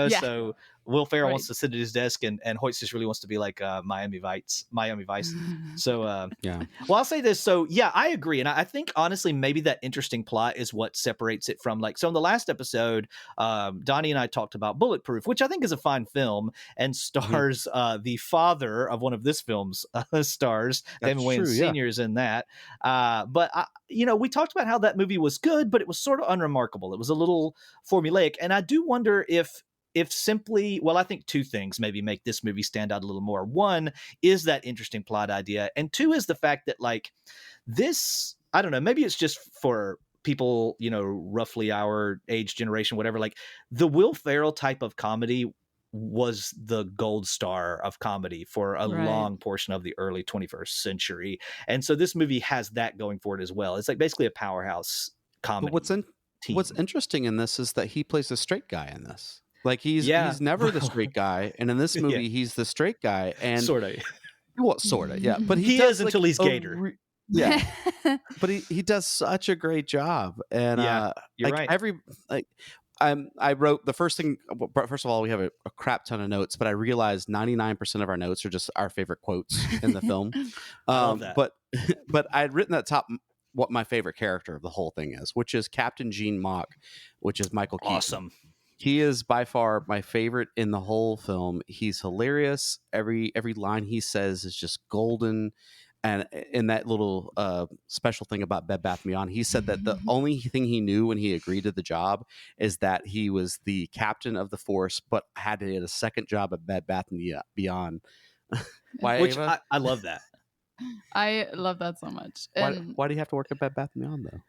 So Will Ferrell wants to sit at his desk, and Hoyts just really wants to be like Miami Vice. So, well, I'll say this. So, yeah, I agree. And I think, honestly, maybe that interesting plot is what separates it from, like, so in the last episode, Donnie and I talked about Bulletproof, which I think is a fine film and stars the father of one of this film's stars, Damon Wayans Sr. is in that. But, we talked about how that movie was good, but it was sort of unremarkable. It was a little formulaic. And I do wonder if simply, well, I think two things maybe make this movie stand out a little more. One is that interesting plot idea. And two is the fact that, like, this, I don't know, maybe it's just for people, roughly our age generation, whatever, like the Will Ferrell type of comedy was the gold star of comedy for a long portion of the early 21st century. And so this movie has that going for it as well. It's like basically a powerhouse comedy. But team. What's interesting in this is that he plays a straight guy in this. Like he's Yeah. never the straight guy, and in this Yeah. movie he's the straight guy, and sort of. well, sort of, yeah. But He does, is until he's Gator. Yeah, but he does such a great job, and Yeah, you're like right. I wrote the first thing. First of all, we have a crap ton of notes, but I realized 99% of our notes are just our favorite quotes in the film. I love that. But I had written at the top what my favorite character of the whole thing is, which is Captain Gene Mock, which is Michael Keaton. Awesome. He is by far my favorite in the whole film. He's hilarious. Every line he says is just golden. And in that little special thing about Bed Bath & Beyond, he said that the only thing he knew when he agreed to the job is that he was the captain of the force, but had to get a second job at Bed Bath & Beyond. Why, Which Ava? I love that. I love that so much. And Why do you have to work at Bed Bath & Beyond, though?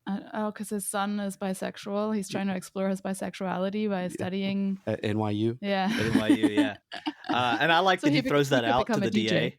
because his son is bisexual. He's trying to explore his bisexuality by studying. At NYU? Yeah. At NYU, yeah. And I like So that he he throws could that out to become the a DJ. DA.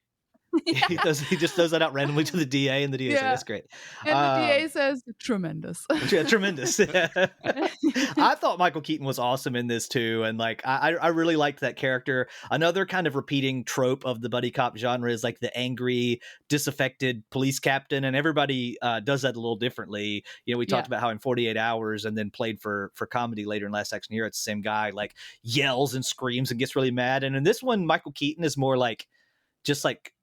He just throws that out randomly to the DA, and the DA says, Yeah. "That's great." And the DA says, tremendous. Yeah, tremendous. I thought Michael Keaton was awesome in this too, and like I really liked that character. Another kind of repeating trope of the buddy cop genre is like the angry, disaffected police captain, and everybody does that a little differently. You know, we talked about how in 48 Hours and then played for comedy later in Last Action Hero, it's the same guy, like yells and screams and gets really mad. And in this one, Michael Keaton is more like just like,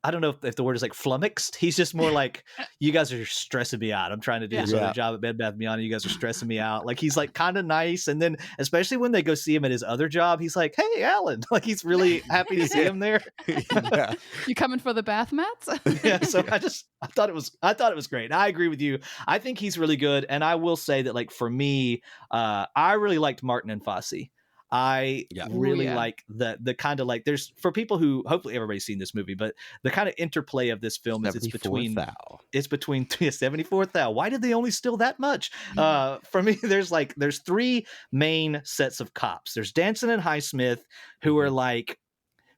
I don't know if the word is like flummoxed. He's just more like, you guys are stressing me out. I'm trying to do this other job at Bed Bath & Beyond, and you guys are stressing me out. Like, he's like kind of nice. And then especially when they go see him at his other job, he's like, "Hey, Alan." Like, he's really happy to see him there. Yeah. You coming for the bath mats? Yeah. So I thought it was great. And I agree with you. I think he's really good. And I will say that, like, for me, I really liked Martin and Fosse. I really like the kind of like, there's, for people who, hopefully everybody's seen this movie, but the kind of interplay of this film is it's between 74th thou. Why did they only steal that much? For me, there's three main sets of cops. There's Danson and Highsmith, who are like,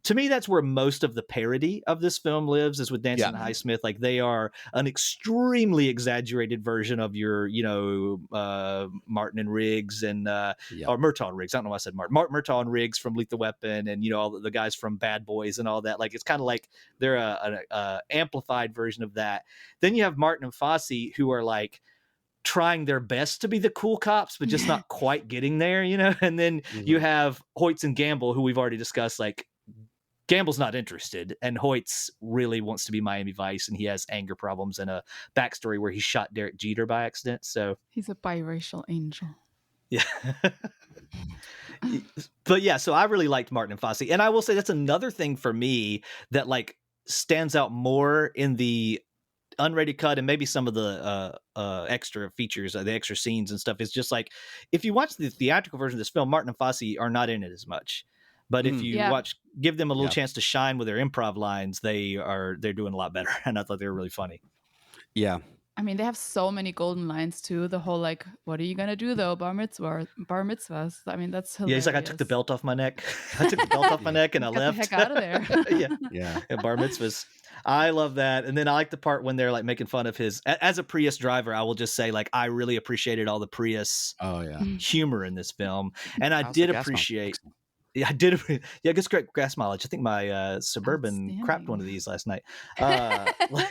to me, that's where most of the parody of this film lives, is with Danson and Highsmith. Like, they are an extremely exaggerated version of your, Martin and Riggs and or Murtaugh and Riggs. I don't know why I said Martin. Murtaugh and Riggs from Lethal Weapon, and all the guys from Bad Boys and all that. Like, it's kind of like they're a amplified version of that. Then you have Martin and Fosse, who are like trying their best to be the cool cops, but just not quite getting there, And then you have Hoyts and Gamble, who we've already discussed. Like, Gamble's not interested, and Hoyts really wants to be Miami Vice, and he has anger problems and a backstory where he shot Derek Jeter by accident. So he's a biracial angel. Yeah. But yeah, so I really liked Martin and Fosse, and I will say that's another thing for me that like stands out more in the unrated cut, and maybe some of the extra features, the extra scenes and stuff, is just like, if you watch the theatrical version of this film, Martin and Fosse are not in it as much. But if you give them a little chance to shine with their improv lines, they're doing a lot better. And I thought they were really funny. Yeah. I mean, they have so many golden lines too. The whole like, "What are you gonna do though, bar mitzvahs?" I mean, that's hilarious. Yeah, he's like, "I took the belt off my neck. I took the belt off my neck and I left." Get the heck out of there. Yeah, bar mitzvahs. I love that. And then I like the part when they're like making fun of his, as a Prius driver, I will just say, like, I really appreciated all the Prius humor in this film. And I did appreciate. Yeah, I did. Yeah, it gets great gas mileage. I think my Suburban crapped one of these last night. With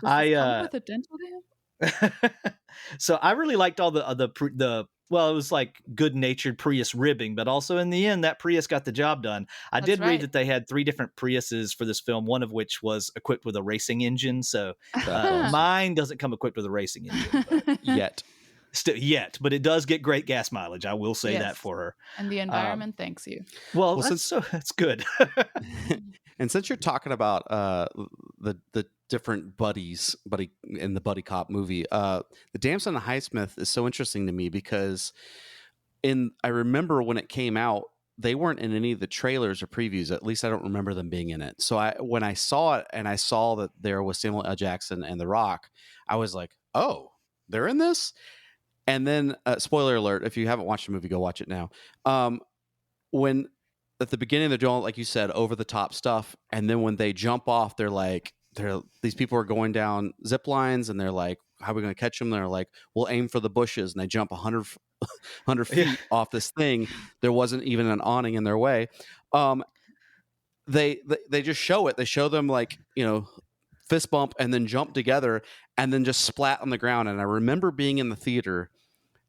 a dental dam? So I really liked all the well, it was like good-natured Prius ribbing, but also in the end, that Prius got the job done. I did read that they had 3 different Priuses for this film, one of which was equipped with a racing engine. So mine doesn't come equipped with a racing engine yet. But it does get great gas mileage. I will say that for her. And the environment thanks you. Well, that's good. And since you're talking about the different buddy in the buddy cop movie, the Damson and Highsmith is so interesting to me because I remember when it came out, they weren't in any of the trailers or previews. At least I don't remember them being in it. So when I saw it and I saw that there was Samuel L. Jackson and The Rock, I was like, oh, they're in this? And then, spoiler alert, if you haven't watched the movie, go watch it now. When at the beginning they're doing, like you said, over the top stuff, and then when they jump off, these people are going down zip lines, and they're like how are we going to catch them? They're like, we'll aim for the bushes, and they jump 100 feet off this thing. There wasn't even an awning in their way. They just show it. They show them like, fist bump and then jump together and then just splat on the ground. And I remember being in the theater,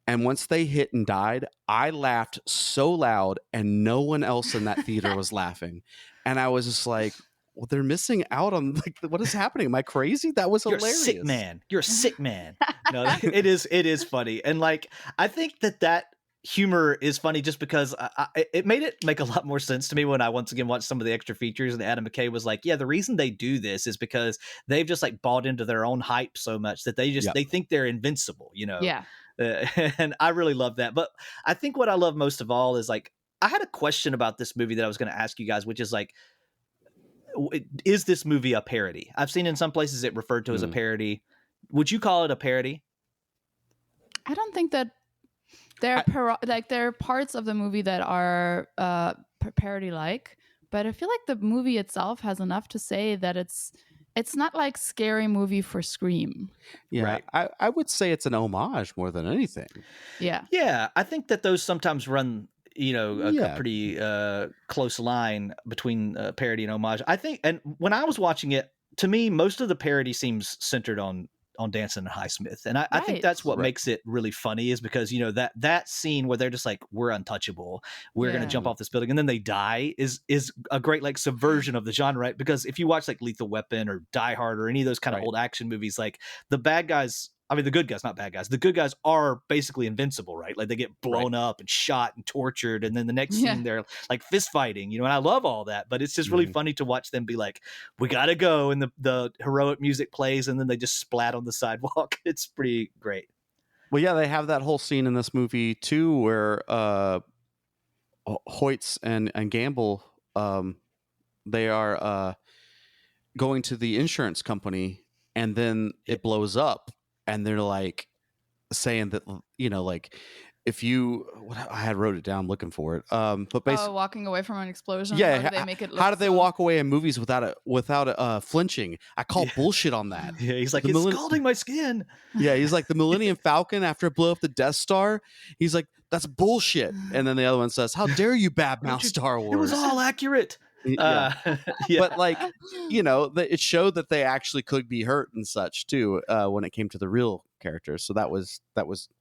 and once they hit and died, I laughed so loud and no one else in that theater was laughing. And I was just like, well, they're missing out on like, what is happening? Am I crazy? That was hilarious. You're a sick man. You're a sick man. No, it is funny. And like, I think that humor is funny just because it made it make a lot more sense to me when I once again watched some of the extra features, and Adam McKay was like, yeah, the reason they do this is because they've just like bought into their own hype so much that they just they think they're invincible, Yeah. And I really love that. But I think what I love most of all is like, I had a question about this movie that I was going to ask you guys, which is like, is this movie a parody? I've seen in some places it referred to as a parody. Would you call it a parody? I don't think that there are parts of the movie that are parody-like, but I feel like the movie itself has enough to say that it's not like Scary Movie for Scream. Yeah, right. I would say it's an homage more than anything. Yeah, I think that those sometimes run a pretty close line between parody and homage. I think, and when I was watching it, to me, most of the parody seems centered on Danson and Highsmith. And I think that's what makes it really funny, is because, that scene where they're just like, we're untouchable, we're going to jump off this building, and then they die is a great like subversion of the genre, right? Because if you watch like Lethal Weapon or Die Hard or any of those kind of old action movies, like the bad guys, I mean, the good guys, not bad guys. The good guys are basically invincible, right? Like they get blown up and shot and tortured. And then the next scene they're like fist fighting, and I love all that, but it's just really funny to watch them be like, we got to go. And the heroic music plays, and then they just splat on the sidewalk. It's pretty great. Well, yeah, they have that whole scene in this movie too, where Hoyts and Gamble, they are going to the insurance company, and then it blows up. And they're like saying that, like if you, I wrote it down looking for it. But basically, walking away from an explosion. Yeah. How do they make it look how do they walk away in movies without flinching? I call bullshit on that. Yeah, he's like, it's scalding my skin. Yeah, he's like the Millennium Falcon after it blew up the Death Star. He's like, that's bullshit. And then the other one says, how dare you badmouth Star Wars? It was all accurate. But like, it showed that they actually could be hurt and such too when it came to the real characters. So that was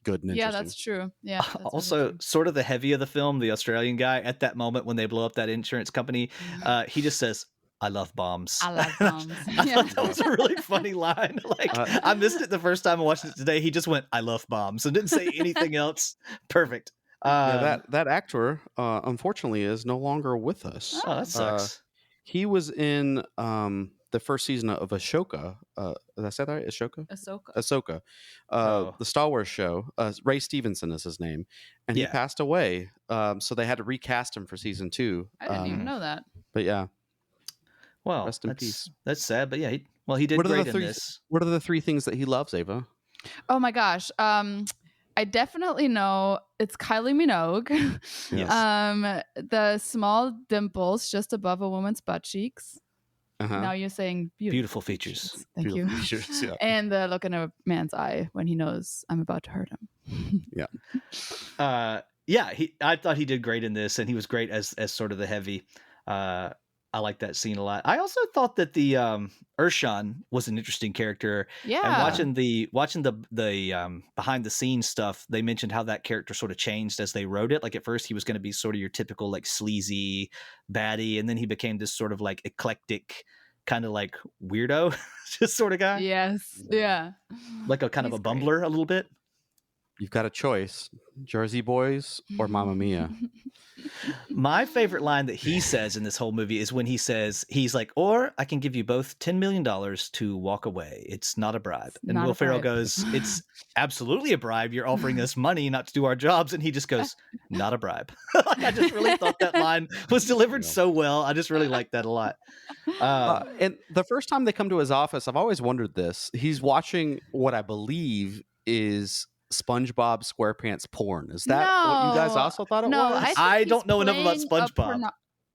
good and interesting. Yeah, that's true. Yeah. That's also, sort of the heavy of the film, the Australian guy at that moment when they blow up that insurance company, he just says, I love bombs. I love bombs. I thought that was a really funny line. Like, I missed it the first time I watched it today. He just went, I love bombs, and didn't say anything else. Perfect. That actor, unfortunately, is no longer with us. Oh, that sucks. He was in the first season of Ashoka. Did I say that right? Ahsoka. The Star Wars show. Ray Stevenson is his name, and he passed away. So they had to recast him for season 2. I didn't even know that. But yeah. Well, rest in peace. That's sad, but yeah, he did great in this. What are the 3 things that he loves, Ava? Oh my gosh. I definitely know it's Kylie Minogue. Yes. The small dimples just above a woman's butt cheeks. Uh-huh. Now you're saying beautiful features. Thank you. Features, yeah. And the look in a man's eye when he knows I'm about to hurt him. I thought he did great in this, and he was great as sort of the heavy. I like that scene a lot. I also thought that the Urshan was an interesting character. Yeah. And watching the behind the scenes stuff, they mentioned how that character sort of changed as they wrote it. Like at first he was going to be sort of your typical like sleazy baddie, and then he became this sort of like eclectic kind of like weirdo just sort of guy. Yes. Yeah. Like a kind of a bumbler a little bit. You've got a choice, Jersey Boys or Mamma Mia. My favorite line that he says in this whole movie is when he's like, or I can give you both $10 million to walk away. It's not a bribe. And Will Ferrell goes, it's absolutely a bribe. You're offering us money not to do our jobs. And he just goes, not a bribe. Like, I just really thought that line was delivered so well. I just really liked that a lot. And the first time they come to his office, I've always wondered this. He's watching what I believe is SpongeBob SquarePants porn. Is that what you guys also thought it was? I don't know enough about SpongeBob.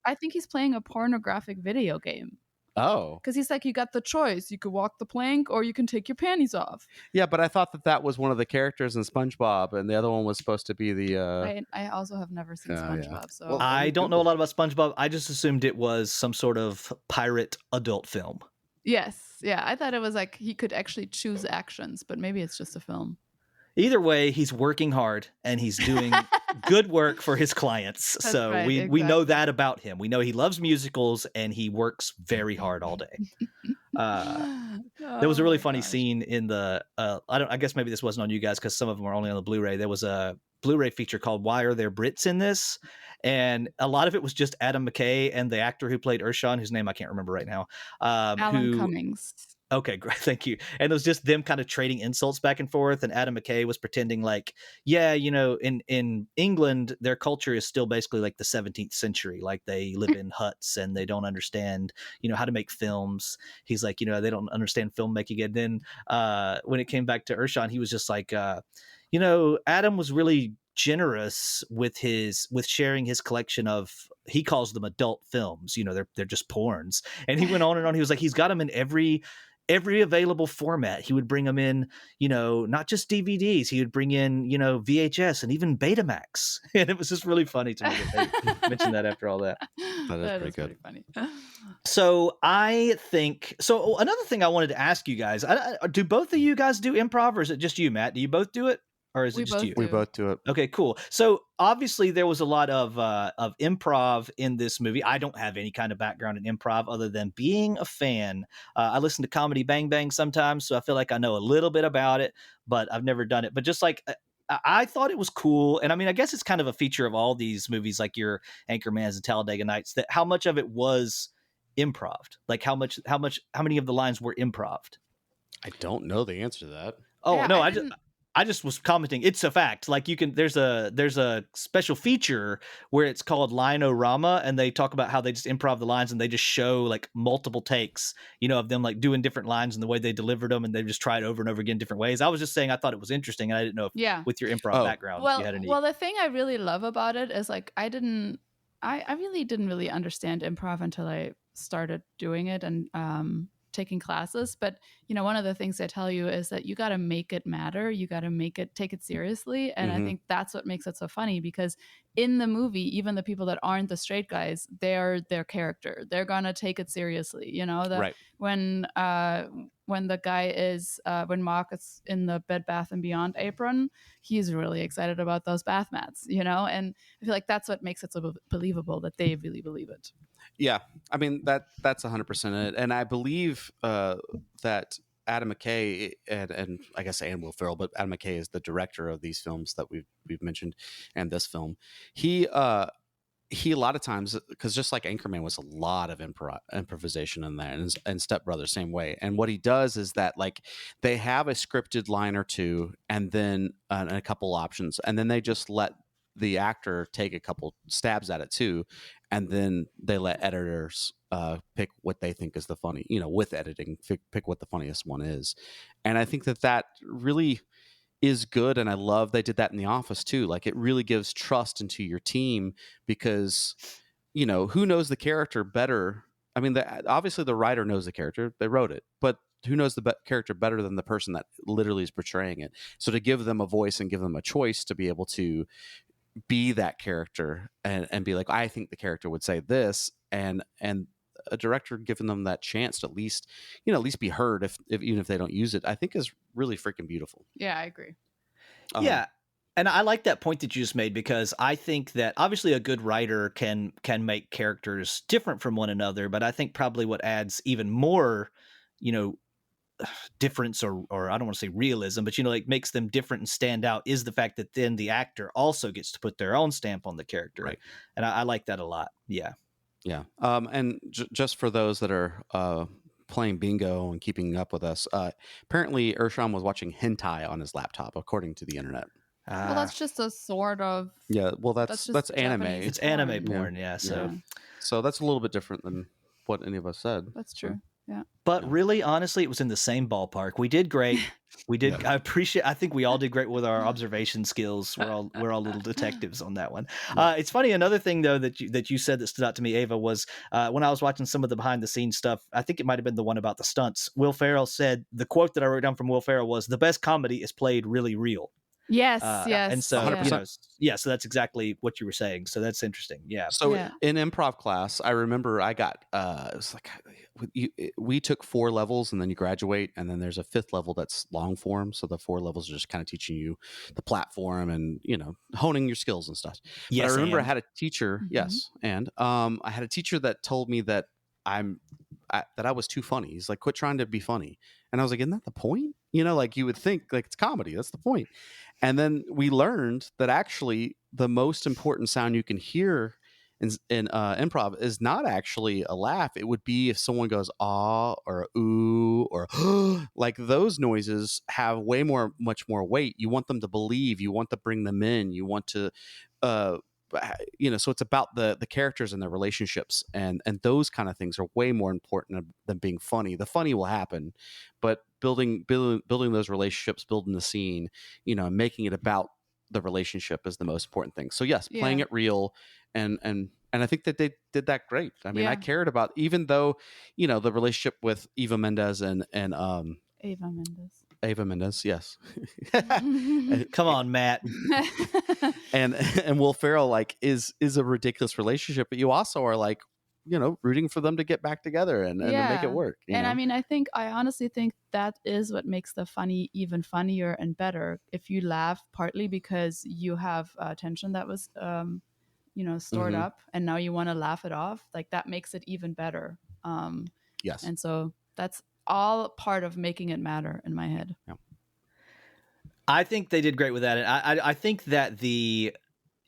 I think he's playing a pornographic video game. Oh, Because he's like, you got the choice. You could walk the plank or you can take your panties off. yeah, but I thought that was one of the characters in SpongeBob, and the other one was supposed to be the. I also have never seen yeah. SpongeBob, so Well, I don't know a lot about SpongeBob. I just assumed it was some sort of pirate adult film. yes, yeah. I thought it was like he could actually choose actions, but maybe it's just a film. Either way, he's working hard and he's doing good work for his clients. That's So right, we know exactly. that about him. We know he loves musicals and he works very hard all day. There was a Oh really my funny gosh. scene in the I guess maybe this wasn't on you guys because some of them are only on the Blu-ray. There was a Blu-ray feature called Why Are There Brits in This? And a lot of it was just Adam McKay and the actor who played Urshan, whose name I can't remember right now. Alan Cummings. Okay, great. Thank you. And it was just them kind of trading insults back and forth. And Adam McKay was pretending like, yeah, in England, their culture is still basically like the 17th century. Like they live in huts and they don't understand, how to make films. He's like, they don't understand filmmaking. And then when it came back to Urshan, he was just like, Adam was really generous with sharing his collection of, he calls them adult films. They're just porns. And he went on and on. He was like, he's got them in every available format. He would bring them in, not just DVDs. He would bring in, VHS and even Betamax. And it was just really funny to me that they mentioned that after all that. That is pretty good. Pretty funny. So another thing I wanted to ask you guys, do both of you guys do improv, or is it just you, Matt? Do you both do it? Or is it We just both you? We both do it. Okay, cool. So obviously there was a lot of improv in this movie. I don't have any kind of background in improv other than being a fan. I listen to Comedy Bang Bang sometimes, so I feel like I know a little bit about it, but I've never done it. But just like I thought it was cool, and I mean, I guess it's kind of a feature of all these movies, like your Anchormans and Talladega Nights, that how much of it was improv? Like how many of the lines were improv? I don't know the answer to that. Oh Yeah, no, I I just was commenting. It's a fact. Like there's a special feature where it's called Line-O-Rama, and they talk about how they just improv the lines and they just show like multiple takes, of them like doing different lines and the way they delivered them, and they just try it over and over again different ways. I was just saying I thought it was interesting, and I didn't know if with your improv background you had any. Well, the thing I really love about it is like I really didn't really understand improv until I started doing it and taking classes. But one of the things they tell you is that you got to make it matter. You got to take it seriously. And I think that's what makes it so funny, because in the movie, even the people that aren't the straight guys, they're their character. They're gonna take it seriously. Right. When the guy is when Mark is in the Bed Bath and Beyond apron, he's really excited about those bath mats. And I feel like that's what makes it so believable, that they really believe it. Yeah, I mean that's 100% it, and I believe that Adam McKay and I guess and Will Ferrell, but Adam McKay is the director of these films that we've mentioned, and this film. He a lot of times, because just like Anchorman was a lot of improvisation in there, and Step Brothers same way. And what he does is that like they have a scripted line or two, and then a couple options, and then they just let the actor take a couple stabs at it too, and then they let editors pick what they think is the funny, with editing, pick what the funniest one is. And I think that really is good, and I love they did that in The Office too. Like it really gives trust into your team, because who knows the character better? I mean, obviously the writer knows the character, they wrote it, but who knows the character better than the person that literally is portraying it? So to give them a voice and give them a choice to be able to be that character and be like, I think the character would say this, and a director giving them that chance to at least be heard, if even if they don't use it, I think is really freaking beautiful. Yeah, I agree. Yeah. And I like that point that you just made, because I think that obviously a good writer can make characters different from one another, but I think probably what adds even more, difference or I don't want to say realism, but like makes them different and stand out, is the fact that then the actor also gets to put their own stamp on the character. Right. And I like that a lot. Yeah. Yeah. And just for those that are playing bingo and keeping up with us, apparently Urshan was watching hentai on his laptop, according to the internet. Well, that's just a sort of. Yeah. Well, that's anime. Japanese It's anime porn. porn. Yeah. So. So that's a little bit different than what any of us said. That's true. But really, honestly, it was in the same ballpark. We did great. We did. Yeah. I think we all did great with our observation skills. We're all little detectives on that one. It's funny. Another thing though that you said that stood out to me, Ava, was when I was watching some of the behind the scenes stuff. I think it might have been the one about the stunts. Will Ferrell said the quote that I wrote down from Will Ferrell was, "The best comedy is played really real." Yes, And so, 100%. so that's exactly what you were saying. So that's interesting. Yeah. So Yeah. in improv class, I remember I got it was like we took 4 levels and then you graduate, and then there's a 5th level that's long form. So the 4 levels are just kind of teaching you the platform and honing your skills and stuff. Yes, but I remember and. I had a teacher, yes, and I had a teacher that told me that that I was too funny. He's like, quit trying to be funny, and I was like, isn't that the point? Like you would think like it's comedy. That's the point. And then we learned that actually the most important sound you can hear in improv is not actually a laugh. It would be if someone goes ah or ooh or like those noises have much more weight. You want them to believe. You want to bring them in. You want to, so it's about the characters and their relationships, and those kind of things are way more important than being funny. The funny will happen, but building those relationships, building the scene, and making it about the relationship is the most important thing. So yes, playing it real, and I think that they did that great. I mean, I cared about, even though the relationship with Eva Mendes and Eva Mendes, yes. Come on, Matt. and Will Ferrell is a ridiculous relationship, but you also are like, rooting for them to get back together and to make it work. And I mean, I honestly think that is what makes the funny even funnier and better. If you laugh partly because you have tension that was, stored up, and now you want to laugh it off, like that makes it even better. Yes. And so that's all part of making it matter in my head. Yeah. I think they did great with that. And I think that the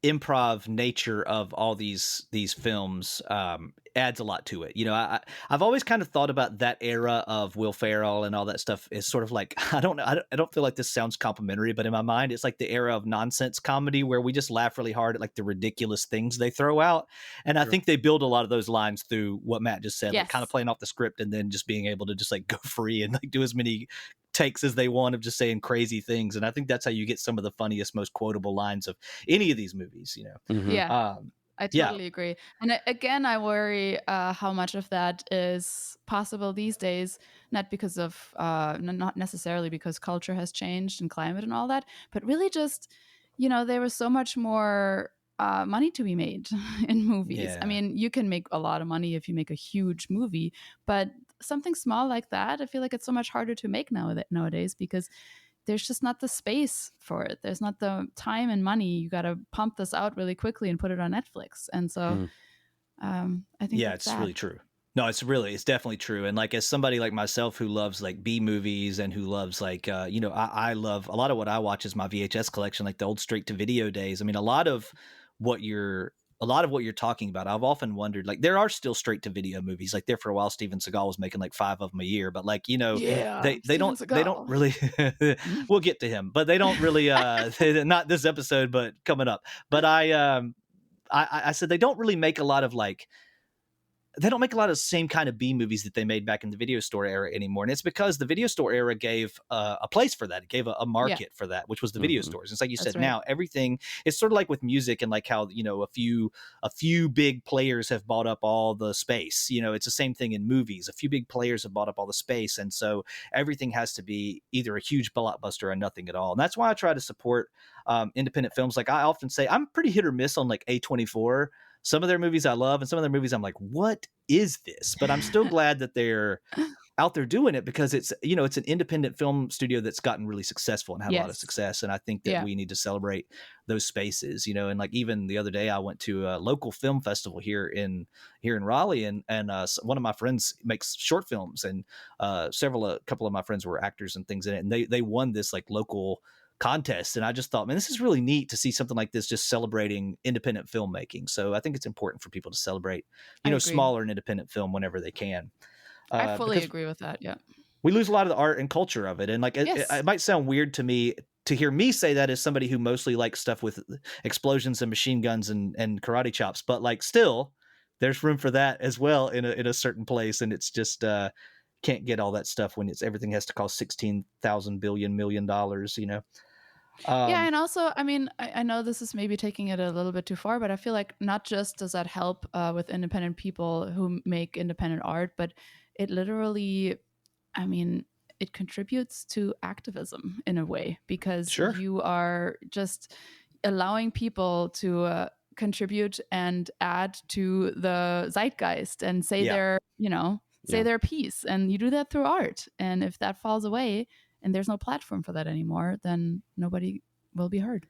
improv nature of all these films adds a lot to it. I've always kind of thought about that era of Will Ferrell and all that stuff is sort of like, I don't feel like this sounds complimentary, but in my mind, it's like the era of nonsense comedy where we just laugh really hard at like the ridiculous things they throw out. And I think they build a lot of those lines through what Matt just said, like kind of playing off the script and then just being able to just like go free and like do as many takes as they want of just saying crazy things. And I think that's how you get some of the funniest, most quotable lines of any of these movies, Mm-hmm. Yeah. I totally agree. And again, I worry how much of that is possible these days, not because of, not necessarily because culture has changed and climate and all that, but really just, there was so much more money to be made in movies. Yeah. I mean, you can make a lot of money if you make a huge movie, but something small like that, I feel like it's so much harder to make nowadays because there's just not the space for it. There's not the time and money. You got to pump this out really quickly and put it on Netflix. And so I think it's really true. No, it's definitely true. And like, as somebody like myself who loves like B movies and who loves like, I love a lot of what I watch is my VHS collection, like the old straight to video days. I mean, a lot of what you're talking about, I've often wondered, like there are still straight to video movies. Like there for a while, Steven Seagal was making like 5 of them a year, but like, they don't really, we'll get to him, but they don't really, not this episode, but coming up. But I said, they don't really make a lot of like, they don't make a lot of the same kind of B movies that they made back in the video store era anymore. And it's because the video store era gave a place for that. It gave a market for that, which was the video stores. It's like you said, now everything, it's sort of like with music and like how, a few big players have bought up all the space. It's the same thing in movies. A few big players have bought up all the space. And so everything has to be either a huge blockbuster or nothing at all. And that's why I try to support independent films. Like I often say, I'm pretty hit or miss on like A24. Some of their movies I love, and some of their movies I'm like, what is this? But I'm still glad that they're out there doing it because it's, it's an independent film studio that's gotten really successful and had a lot of success. And I think that we need to celebrate those spaces, and like even the other day I went to a local film festival here in Raleigh, and one of my friends makes short films, and a couple of my friends were actors and things in it, and they won this like local contest. And I just thought, man, this is really neat to see something like this just celebrating independent filmmaking. So I think it's important for people to celebrate, smaller and independent film whenever they can. I fully agree with that. Yeah. We lose a lot of the art and culture of it. And like, it might sound weird to me to hear me say that as somebody who mostly likes stuff with explosions and machine guns and karate chops, but like still there's room for that as well in a certain place. And it's just, can't get all that stuff when everything has to cost $16,000 billion million, you know. Yeah, and also, I mean, I know this is maybe taking it a little bit too far, but I feel like not just does that help with independent people who make independent art, but it literally, I mean, it contributes to activism in a way, because Sure. you are just allowing people to contribute and add to the zeitgeist and say Yeah. their, say Yeah. their piece. And you do that through art. And if that falls away, and there's no platform for that anymore, then nobody will be heard.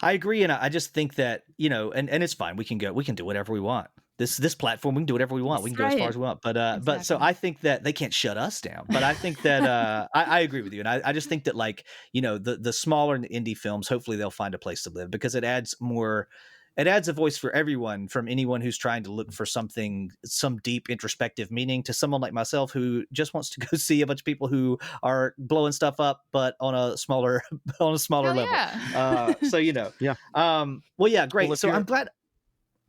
I agree, and I just think that, you know, and it's fine. We can do whatever we want. This platform, we can do whatever we want. We can go as far Right. as we want. But so I think that they can't shut us down. But I think that I agree with you, and I just think that, like, you know, the smaller indie films, hopefully they'll find a place to live, because it adds a voice for everyone, from anyone who's trying to look for some deep introspective meaning, to someone like myself who just wants to go see a bunch of people who are blowing stuff up, but on a smaller Hell level. yeah. So, you know, Yeah. Well, yeah, great. Well, if so you're- I'm glad.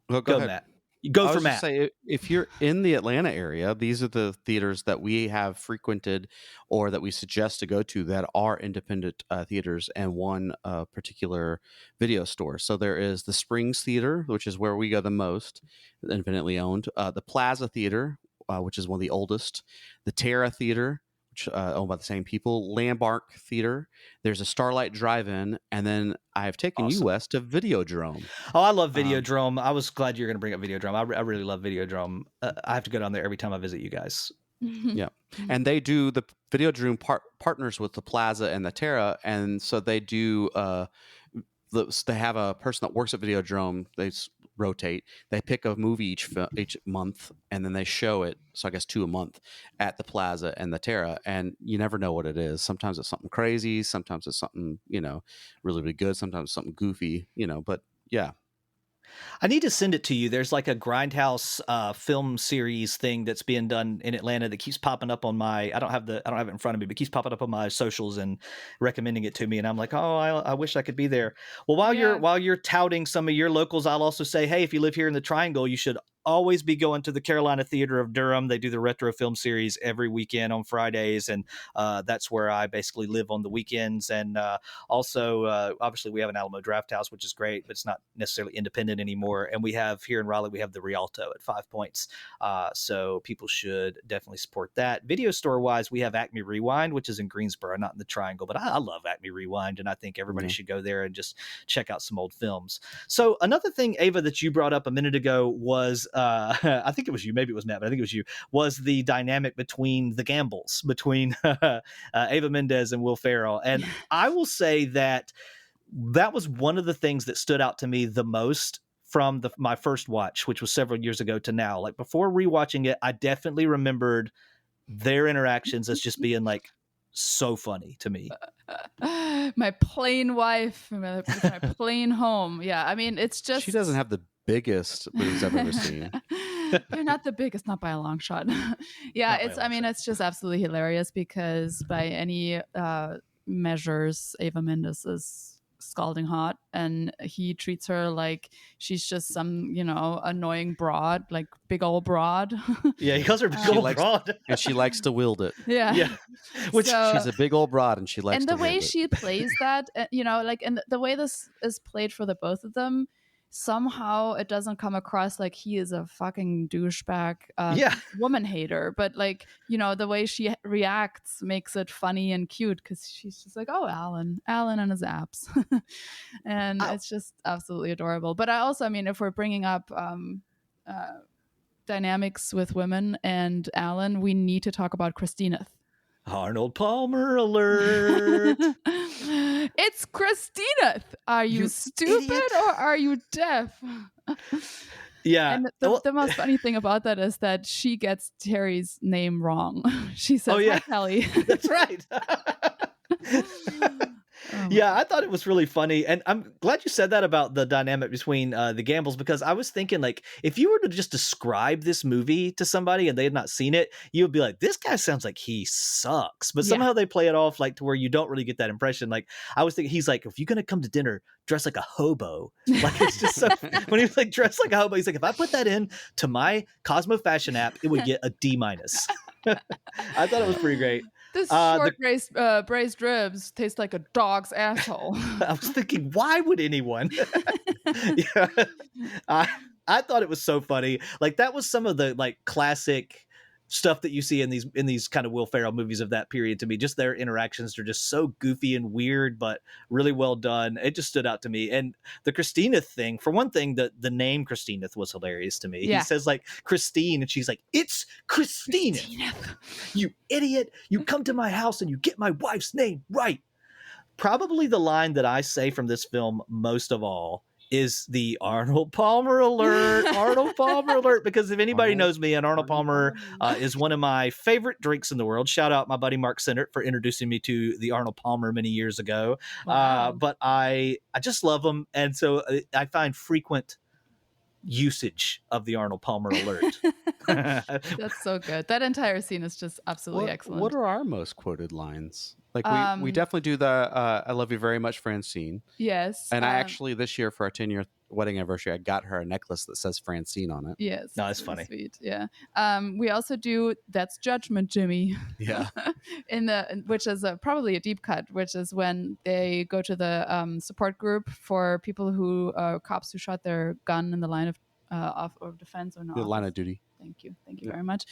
Well, Go, ahead. Matt. Go I for was Matt. just say, if you're in the Atlanta area, these are the theaters that we have frequented or that we suggest to go to that are independent theaters, and one particular video store. So there is the Springs Theater, which is where we go the most, independently owned. The Plaza Theater, which is one of the oldest. The Terra Theater, which owned by the same people. Landmark Theater. There's a Starlight Drive-In, and then I have taken Awesome. you, Wes, to Videodrome. Oh, I love Videodrome. I was glad you were going to bring up Videodrome. I really love Videodrome. I have to go down there every time I visit you guys. Yeah, and they do the Videodrome partners with the Plaza and the Terra, and so they do. They have a person that works at Videodrome. They rotate. They pick a movie each month, and then they show it. So I guess 2 a month at the Plaza and the Terra, and you never know what it is. Sometimes it's something crazy. Sometimes it's something, you know, really, really good. Sometimes it's something goofy, you know. But yeah. I need to send it to you. There's like a Grindhouse film series thing that's being done in Atlanta that keeps popping up on my. I don't have it in front of me, but keeps popping up on my socials and recommending it to me. And I'm like, oh, I wish I could be there. Well, while you're touting some of your locals, I'll also say, hey, if you live here in the Triangle, you should always be going to the Carolina Theater of Durham. They do the retro film series every weekend on Fridays, and that's where I basically live on the weekends. And also, obviously, we have an Alamo Drafthouse, which is great, but it's not necessarily independent anymore. And we have here in Raleigh, we have the Rialto at 5 Points. So people should definitely support that. Video store wise, we have Acme Rewind, which is in Greensboro, not in the Triangle, but I love Acme Rewind, and I think everybody should go there and just check out some old films. So another thing, Ava, that you brought up a minute ago was, I think it was you, maybe it was Matt, but I think it was you, was the dynamic between the Gambles, between Ava Mendez and Will Ferrell. And I will say that was one of the things that stood out to me the most from my first watch, which was several years ago, to now. Like, before rewatching it, I definitely remembered their interactions as just being like so funny to me. My plain wife, my plain home. Yeah, I mean, it's just, She doesn't have the biggest boobs I've ever seen. They're not the biggest, not by a long shot. Yeah, it's just absolutely hilarious, because by any measures, Ava Mendes is scalding hot, and he treats her like she's just some, annoying broad, like big old broad. Yeah, he calls her big old broad. And she likes to wield it. Yeah. Which, she's a big old broad, and she likes and to the way wield it. she plays that, and the way this is played for the both of them, somehow it doesn't come across like he is a fucking douchebag woman hater, but like, the way she reacts makes it funny and cute, because she's just like, oh, Alan and his apps. And it's just absolutely adorable. But I also, if we're bringing up dynamics with women and Alan, we need to talk about Christina. Arnold Palmer alert. It's Christina. Are you stupid idiot. or are you deaf? Yeah. And the most funny thing about that is that she gets Terry's name wrong. She says, hi, Kelly. That's right. Yeah, I thought it was really funny, and I'm glad you said that about the dynamic between the Gambles, because I was thinking, like, if you were to just describe this movie to somebody and they had not seen it, you would be like, this guy sounds like he sucks, but somehow they play it off like to where you don't really get that impression. Like, I was thinking, he's like, if you're gonna come to dinner, dress like a hobo. Like, it's just so when he's like dressed like a hobo, he's like, if I put that in to my Cosmo fashion app, it would get a D-. I thought it was pretty great. This Uh, short braised ribs taste like a dog's asshole. I was thinking, why would anyone? Yeah, I I thought it was so funny. Like that was some of the like classic stuff that you see in these kind of Will Ferrell movies of that period. To me, just their interactions are just so goofy and weird, but really well done. It just stood out to me. And the Christina thing, for one thing, the name Christina was hilarious to me. Yeah. He says like Christine, and she's like, "It's Christina. You idiot! You come to my house and you get my wife's name right." Probably the line that I say from this film most of all is the Arnold Palmer alert. Arnold Palmer alert. Because if anybody knows me, and Arnold Palmer is one of my favorite drinks in the world. Shout out my buddy Mark Sennert for introducing me to the Arnold Palmer many years ago. Wow. But I just love him. And so I find frequent usage of the Arnold Palmer alert. That's so good. That entire scene is just absolutely excellent. What are our most quoted lines? Like we Um, definitely do the "I love you very much, Francine." Yes. And I actually this year for our 10-year wedding anniversary, I got her a necklace that says Francine on it. Yes. No, it's really funny. Sweet. Yeah. We also do "That's Judgment, Jimmy." Yeah. Which is probably a deep cut, which is when they go to the support group for people who cops who shot their gun in the line of defense or not. The line of duty. Thank you Yeah. very much.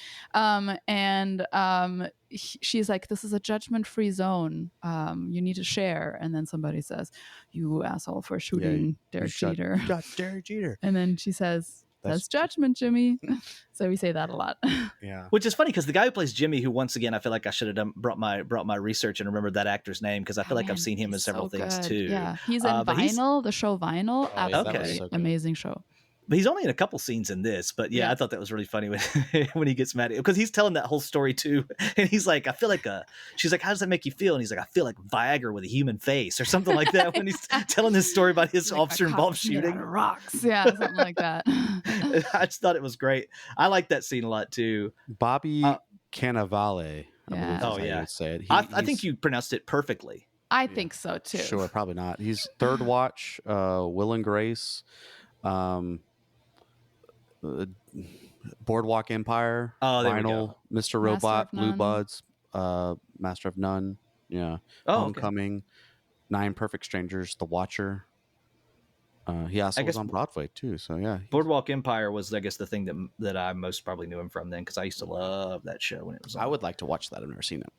She's like, "This is a judgment-free zone. You need to share." And then somebody says, "You asshole for shooting Derek Jeter." Got Derek Jeter. And then she says, That's- "That's judgment, Jimmy." So we say that a lot. Yeah. Which is funny because the guy who plays Jimmy, who once again I feel like I should have brought my research and remembered that actor's name because I feel like I've Man, seen him in he's several so things good. too. Yeah, he's in but he's- Vinyl, the show Vinyl. Oh, yeah, that was Absolutely so good. amazing show. But he's only in a couple scenes in this. But yeah, Yeah. I thought that was really funny when when he gets mad because he's telling that whole story too, and he's like, "I feel like She's like, "How does that make you feel?" And he's like, "I feel like Viagra with a human face," or something like that when he's telling his story about his Like, officer "My involved cock's made out shooting. of rocks. Yeah, something like that. I just thought it was great. I like that scene a lot too. Bobby Cannavale. I Yeah. believe is Oh, how you yeah. would say it. I think he's- you pronounced it perfectly. I think so too. Sure, probably not. He's Third Watch, Will and Grace, Boardwalk Empire, Oh, there we Vinyl, go. Mr. Master Robot, of Blue None. Buds, Master of None, yeah, Oh, okay. Homecoming, Nine Perfect Strangers, The Watcher. He also I was guess- on Broadway too, so yeah. Boardwalk Empire was, I guess, the thing that I most probably knew him from then because I used to love that show when it was on. I would like to watch that. I've never seen it.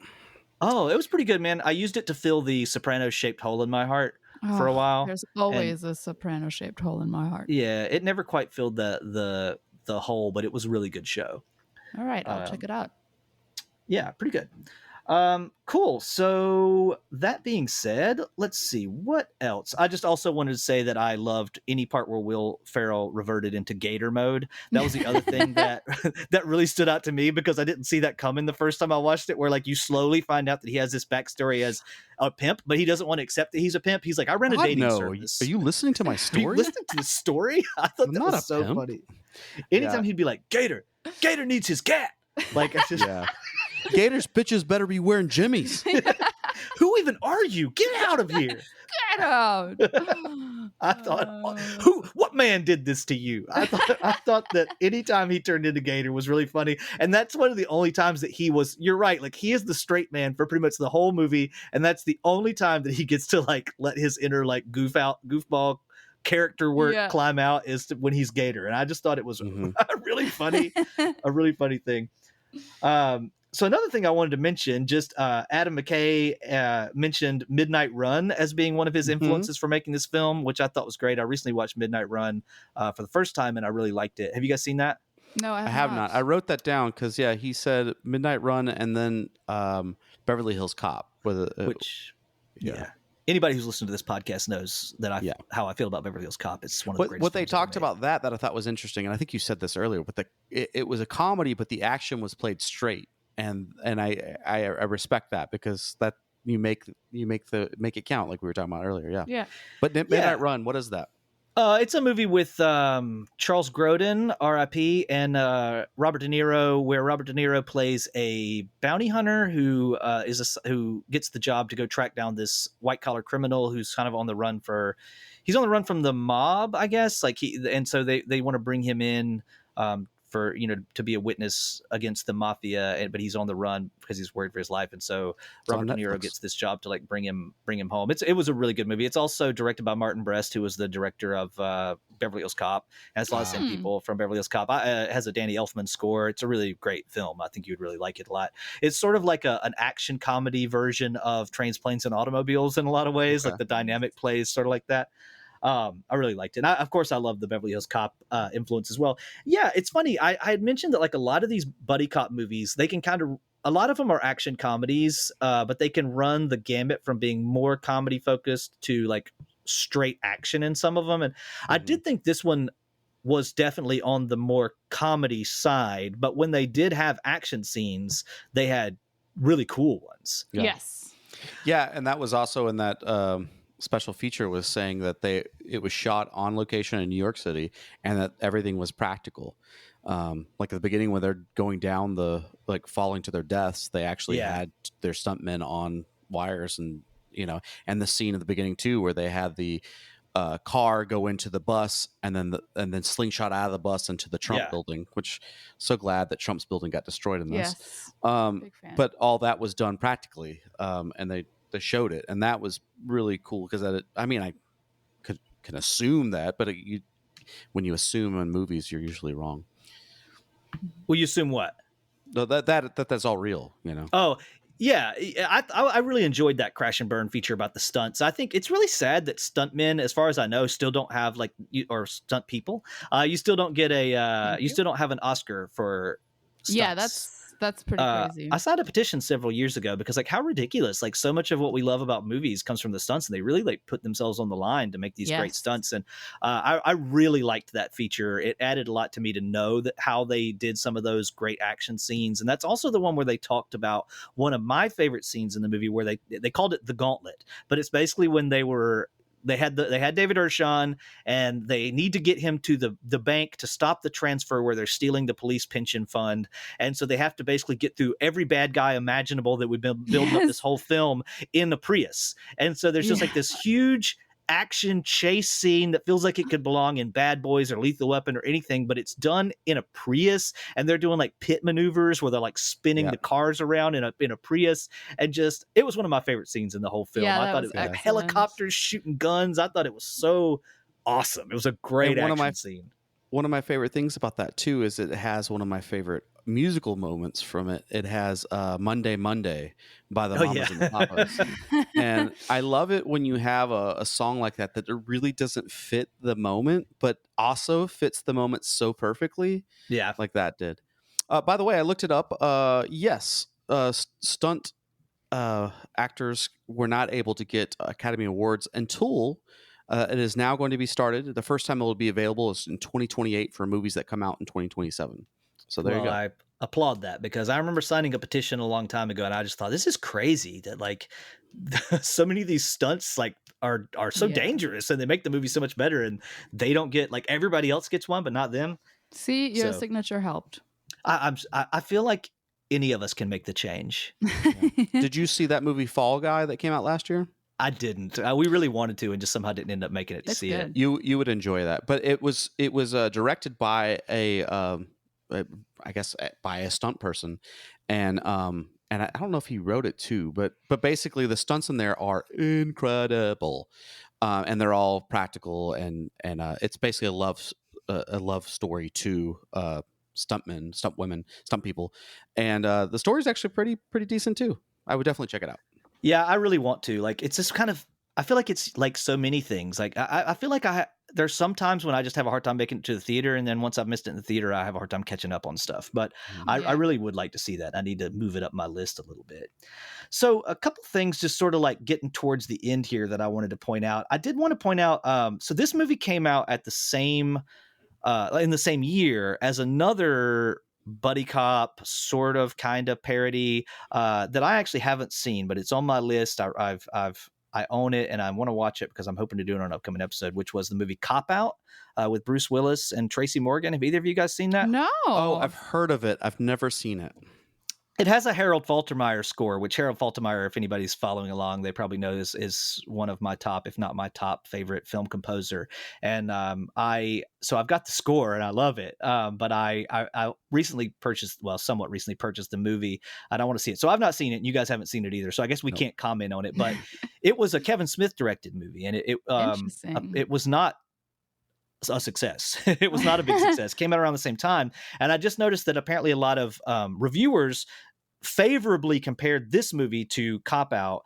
Oh, it was pretty good, man. I used it to fill the Sopranos-shaped hole in my heart for a Oh, while. There's always a soprano-shaped hole in my heart. Yeah, it never quite filled the hole, but it was a really good show. All right, I'll check it out. Yeah, pretty good. Cool. So that being said, let's see what else. I just also wanted to say that I loved any part where Will Ferrell reverted into Gator mode. That was the other thing that that really stood out to me because I didn't see that coming the first time I watched it. Where like you slowly find out that he has this backstory as a pimp, but he doesn't want to accept that he's a pimp. He's like, I ran a dating service. Are you listening to my Are you story? listening to the story? I thought I'm that not was a so pimp. funny. Anytime he'd be like, Gator needs his cat. Like, it's just, Yeah. Gators bitches better be wearing jimmies. who even are you? Get out of here. Get out! I thought, what man did this to you? I thought that anytime he turned into Gator was really funny. And that's one of the only times that you're right. Like he is the straight man for pretty much the whole movie. And that's the only time that he gets to like let his inner like goofball character work Yeah. climb out is when he's Gator. And I just thought it was Mhm. really funny, a really funny thing. So another thing I wanted to mention, just Adam McKay mentioned Midnight Run as being one of his influences for making this film, which I thought was great. I recently watched Midnight Run for the first time, and I really liked it. Have you guys seen that? No, I I have not. I wrote that down because yeah, he said Midnight Run and then Beverly Hills Cop with Which, yeah. yeah. Anybody who's listened to this podcast knows that Yeah. how I feel about Beverly Hills Cop. It's one of the greatest what they films ever talked made. about that I thought was interesting, and I think you said this earlier, but it was a comedy, but the action was played straight, and I respect that because that you make it count like we were talking about earlier. Yeah. Yeah. But Midnight Run, what is that? It's a movie with Charles Grodin, R.I.P., and Robert De Niro, where Robert De Niro plays a bounty hunter who who gets the job to go track down this white collar criminal who's kind of on the run he's on the run from the mob, I guess. Like so they want to bring him in for to be a witness against the mafia, but he's on the run because he's worried for his life, and so Robert De Niro gets this job to like bring him home. It was a really good movie. It's also directed by Martin Brest, who was the director of Beverly Hills Cop, and it's a lot of the same people from Beverly Hills Cop. It has a Danny Elfman score. It's a really great film. I think you'd really like it a lot. It's sort of like an action comedy version of Trains, Planes, and Automobiles in a lot of ways. Like the dynamic plays sort of like that. I really liked it. And of course, I love the Beverly Hills Cop influence as well. Yeah, it's funny. I had mentioned that like a lot of these buddy cop movies, they can a lot of them are action comedies, but they can run the gamut from being more comedy focused to like straight action in some of them. And I did think this one was definitely on the more comedy side, but when they did have action scenes, they had really cool ones. Yeah. Yes. Yeah, and that was also in that special feature was saying that it was shot on location in New York City and that everything was practical. Like at the beginning when they're going down falling to their deaths, they actually had their stuntmen on wires and the scene at the beginning too where they had the car go into the bus and then slingshot out of the bus into the Trump building, which so glad that Trump's building got destroyed in this. Yes. Big fan. But all that was done practically, and they showed it, and that was really cool because I can assume that, but when you assume in movies, you're usually wrong. Well, you assume what? No, that's all real, Oh, yeah. I really enjoyed that crash and burn feature about the stunts. I think it's really sad that stuntmen, as far as I know, still don't have or stunt people. You still don't get you still don't have an Oscar for stunts. Yeah, that's pretty crazy. I signed a petition several years ago because like how ridiculous, like so much of what we love about movies comes from the stunts, and they really like put themselves on the line to make these great stunts. And I really liked that feature. It added a lot to me to know that how they did some of those great action scenes. And that's also the one where they talked about one of my favorite scenes in the movie where they called it the Gauntlet, but it's basically when they had David Ershon, and they need to get him to the bank to stop the transfer where they're stealing the police pension fund. And so they have to basically get through every bad guy imaginable that we've been building up this whole film in a Prius. And so there's just like this huge action chase scene that feels like it could belong in Bad Boys or Lethal Weapon or anything, but it's done in a Prius, and they're doing like pit maneuvers where they're like spinning the cars around in a Prius, and just it was one of my favorite scenes in the whole film. Yeah, I thought it was helicopters shooting guns. I thought it was so awesome. It was a great action scene. One of my favorite things about that too is it has one of my favorite musical moments from it. It has Monday Monday by the Mamas and the Papas. And I love it when you have a song like that it really doesn't fit the moment, but also fits the moment so perfectly. Yeah. Like that did. By the way, I looked it up. Yes, stunt actors were not able to get Academy Awards until it is now going to be started. The first time it will be available is in 2028 for movies that come out in 2027. So there you go. I applaud that because I remember signing a petition a long time ago, and I just thought this is crazy that like so many of these stunts like are so dangerous, and they make the movie so much better, and they don't get like everybody else gets one, but not them. See, your signature helped. I feel like any of us can make the change. Did you see that movie Fall Guy that came out last year? I didn't. We really wanted to, and just somehow didn't end up making it to see it. You would enjoy that, but it was directed by I guess by a stunt person, and I don't know if he wrote it too, but basically the stunts in there are incredible, and they're all practical, and it's basically a love story to stuntmen, stunt women, stunt people, and the story's actually pretty decent too. I would definitely check it out. Yeah, I really want to. Like, it's just kind of. I feel like it's like so many things. Like I feel like there's some times when I just have a hard time making it to the theater, and then once I've missed it in the theater, I have a hard time catching up on stuff. But I really would like to see that. I need to move it up my list a little bit. So a couple things just sort of like getting towards the end here that I wanted to point out. I did want to point out, so this movie came out at the same in the same year as another buddy cop sort of kind of parody that I actually haven't seen, but it's on my list. I own it, and I want to watch it because I'm hoping to do it on an upcoming episode, which was the movie Cop Out with Bruce Willis and Tracy Morgan. Have either of you guys seen that? No. Oh, I've heard of it. I've never seen it. It has a Harold Faltermeyer score, which Harold Faltermeyer, if anybody's following along, they probably know is one of my top, if not my top favorite film composer. And so I've got the score and I love it. But I recently somewhat recently purchased the movie. I don't want to see it. So I've not seen it and you guys haven't seen it either. So I guess we can't comment on it, but it was a Kevin Smith directed movie and it was not a success. It was not a big success. Came out around the same time. And I just noticed that apparently a lot of reviewers favorably compared this movie to Cop Out.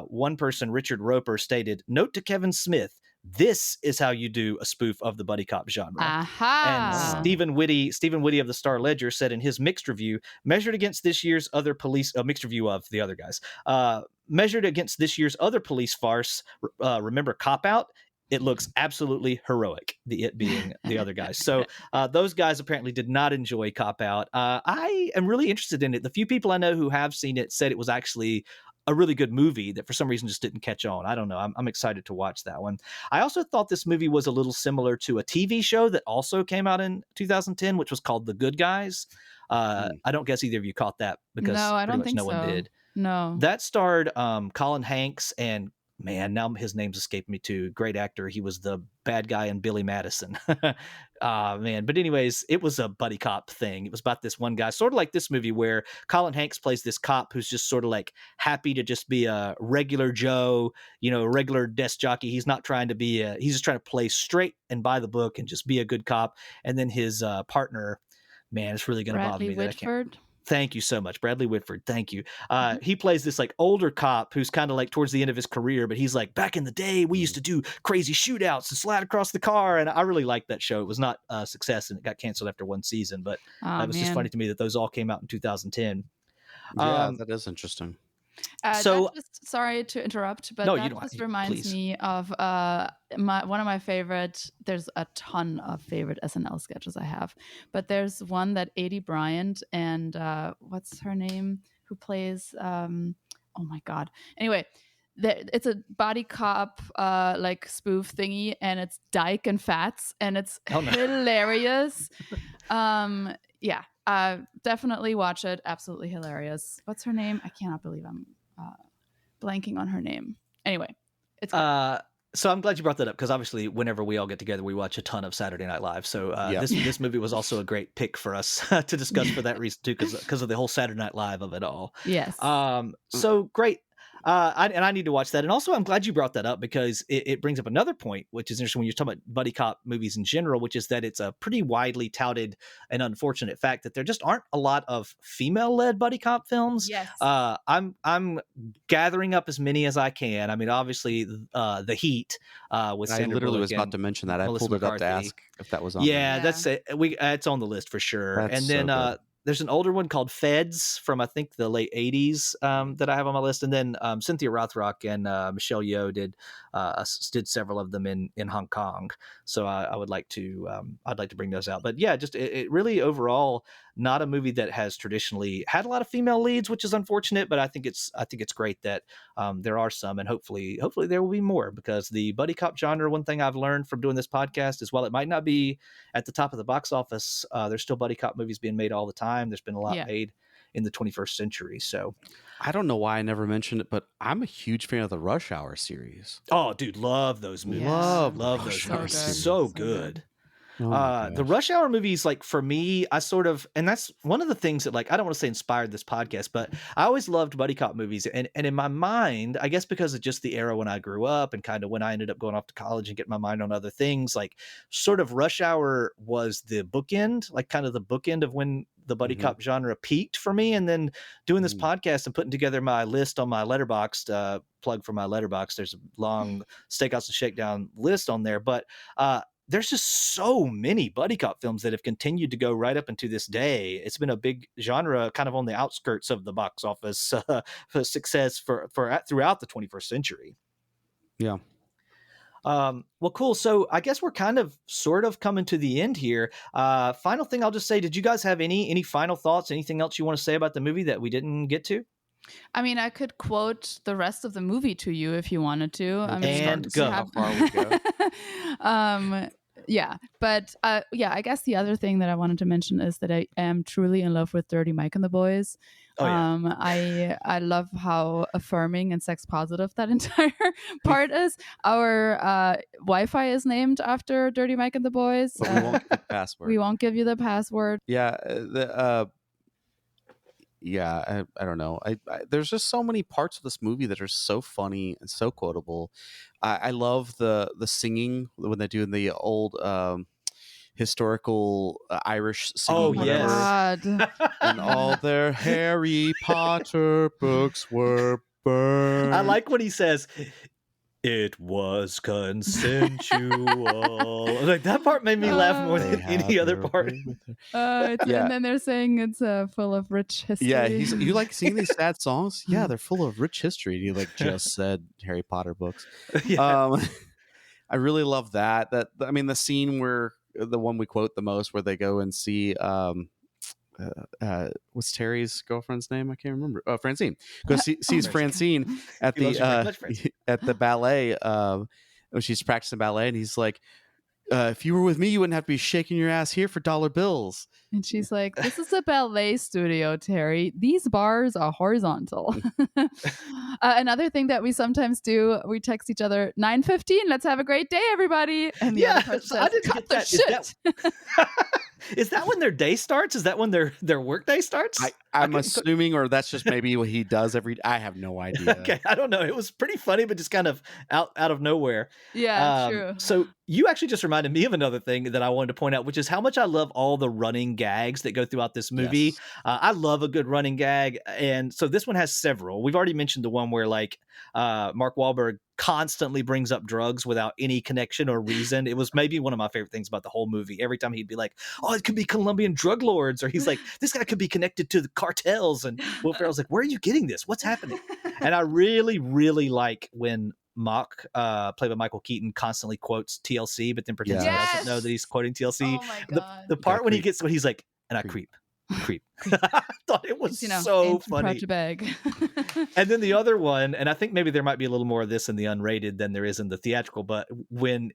One person, Richard Roper, stated, "Note to Kevin Smith, this is how you do a spoof of the buddy cop genre." Aha. And Stephen Whitty of the Star Ledger said in his mixed review, measured against this year's other mixed review of the other guys, measured against this year's other police farce, remember Cop Out? It looks absolutely heroic, it being the other guys. So those guys apparently did not enjoy Cop Out. I am really interested in it. The few people I know who have seen it said it was actually a really good movie that for some reason just didn't catch on. I don't know. I'm excited to watch that one. I also thought this movie was a little similar to a TV show that also came out in 2010, which was called The Good Guys. I don't guess either of you caught that because No, I don't think no one did. No. That starred Colin Hanks and man, now his name's escaped me too. Great actor. He was the bad guy in Billy Madison. Man. But anyways, it was a buddy cop thing. It was about this one guy, sort of like this movie where Colin Hanks plays this cop who's just sort of like happy to just be a regular Joe, a regular desk jockey. He's not trying to be he's just trying to play straight and by the book and just be a good cop. And then his partner, man, it's really going to bother me that I can't. Thank you so much. Bradley Whitford. Thank you. He plays this like older cop who's kind of like towards the end of his career, but he's like, back in the day, we used to do crazy shootouts and slide across the car. And I really liked that show. It was not a success and it got canceled after one season, but it was just funny to me that those all came out in 2010. Yeah, that is interesting. Sorry to interrupt, but that just reminds me of one of my favorite. There's a ton of favorite SNL sketches I have, but there's one that Aidy Bryant and what's her name who plays oh my god. Anyway, it's a body cop like spoof thingy, and it's Dyke and Fats, and it's hilarious. Yeah. Definitely watch it. Absolutely hilarious. What's her name? I cannot believe I'm blanking on her name. Anyway, it's good. So I'm glad you brought that up because obviously whenever we all get together, we watch a ton of Saturday Night Live. So this movie was also a great pick for us to discuss for that reason too, because of the whole Saturday Night Live of it all. Yes. So great. I need to watch that. And also, I'm glad you brought that up because it brings up another point, which is interesting when you're talking about buddy cop movies in general, which is that it's a pretty widely touted and unfortunate fact that there just aren't a lot of female-led buddy cop films. Yes. I'm gathering up as many as I can. I mean, obviously, The Heat with Sandra I literally Bullock was about to mention that. I Melissa pulled it up to McCarthy. ask if that was on. Yeah, that's it. It's on the list for sure. That's and then so good. there's an older one called Feds from I think the late 80s that I have on my list, and then Cynthia Rothrock and Michelle Yeoh did several of them in Hong Kong. So I would like to I'd like to bring those out. But yeah, just it really overall not a movie that has traditionally had a lot of female leads, which is unfortunate. But I think it's great that there are some, and hopefully there will be more, because the buddy cop genre, one thing I've learned from doing this podcast is while it might not be at the top of the box office, there's still buddy cop movies being made all the time. There's been a lot made in the 21st century. So I don't know why I never mentioned it, but I'm a huge fan of the Rush Hour series. Oh, dude, love those movies. Love those Hour movies. series. So good. Oh The Rush Hour movies, like for me, and that's one of the things that, like, I don't want to say inspired this podcast, but I always loved buddy cop movies. And in my mind, I guess because of just the era when I grew up and kind of when I ended up going off to college and getting my mind on other things, like sort of Rush Hour was the bookend, like kind of the bookend of when the buddy cop genre peaked for me. And then doing this podcast and putting together my list on my Letterboxd, plug for my Letterboxd, there's a long Stakeouts and Shakedown list on there, but there's just so many buddy cop films that have continued to go right up into this day. It's been a big genre kind of on the outskirts of the box office for success for throughout the 21st century. Yeah. Well, cool. So I guess we're kind of sort of coming to the end here. Final thing I'll just say, did you guys have any final thoughts? Anything else you want to say about the movie that we didn't get to? I mean, I could quote the rest of the movie to you if you wanted to. I mean, and go. How far we go. Yeah, but I guess the other thing that I wanted to mention is that I am truly in love with Dirty Mike and the Boys. Oh, yeah. I love how affirming and sex positive that entire part is. Our Wi-Fi is named after Dirty Mike and the Boys. But we won't give the password. We won't give you the password. Yeah, I don't know. There's just so many parts of this movie that are so funny and so quotable. I love the singing when they do the old historical Irish singing. Oh, whatever. God. And all their Harry Potter books were burned. I like when he says, "It was consensual." Like, that part made me laugh more They than any have other their part. way with her. And then they're saying it's full of rich history. Yeah, you like singing these sad songs? Yeah, they're full of rich history. And you like just said Harry Potter books. Yeah. I really love that. I mean, the scene where the one we quote the most, where they go and see what's Terry's girlfriend's name? I can't remember. Oh, Francine. Because sees Francine at He loves her very the much, Francine. at the ballet. When she's practicing ballet, and he's like, "If you were with me, you wouldn't have to be shaking your ass here for dollar bills." And she's like, "This is a ballet studio, Terry. These bars are horizontal." Another thing that we sometimes do, we text each other, 9:15, let's have a great day, everybody. And the other person I says, didn't "Cut get the that. shit." Is that when their day starts? Is that when their work day starts? I'm couldn't assuming, or that's just maybe what he does every. I have no idea. Okay, I don't know. It was pretty funny, but just kind of out of nowhere. Yeah, true. So you actually just reminded me of another thing that I wanted to point out, which is how much I love all the running gags that go throughout this movie. Yes. I love a good running gag, and so this one has several. We've already mentioned the one where like Mark Wahlberg constantly brings up drugs without any connection or reason. It was maybe one of my favorite things about the whole movie. Every time he'd be like, "Oh, it could be Colombian drug lords," or he's like, "This guy could be connected to the cartels," and Will Ferrell's like, "Where are you getting this? What's happening?" And I really, really like when Mock, played by Michael Keaton, constantly quotes TLC, but then pretends he Yes. doesn't know that he's quoting TLC. Oh my The, God. the part when creep. he's like, "And I creep." I thought it was You know, so ain't funny. Project bag. And then the other one, and I think maybe there might be a little more of this in the unrated than there is in the theatrical, but when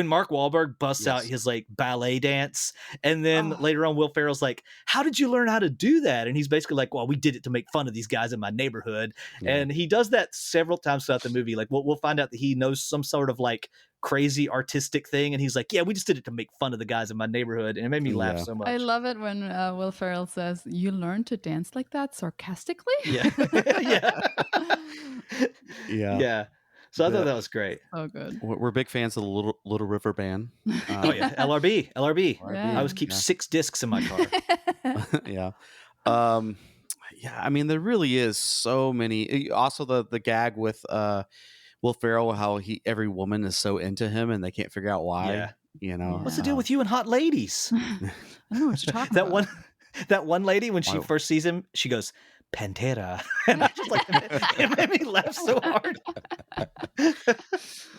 Mark Wahlberg busts out Yes. his like ballet dance, and then Oh. later on Will Ferrell's like, "How did you learn how to do that?" And he's basically like, "Well, we did it to make fun of these guys in my neighborhood." Yeah. And he does that several times throughout the movie. Like we'll find out that he knows some sort of like crazy artistic thing, and he's like, "Yeah, we just did it to make fun of the guys in my neighborhood," and it made me laugh Yeah. so much. I love it when Will Ferrell says, "You learned to dance like that sarcastically?" Yeah. Yeah. Yeah. So I The- thought that was great. So good. We're big fans of the Little River Band. Oh yeah, LRB. Yeah. I always keep 6 discs in my car. Yeah. Yeah, I mean, there really is so many. Also, the gag with Will Ferrell, how every woman is so into him and they can't figure out why. Yeah. You know, What's the deal with you and hot ladies? I don't know what you're talking that about. that one lady, when she Wow. first sees him, she goes, "Pantera," and I just like it made me laugh so hard.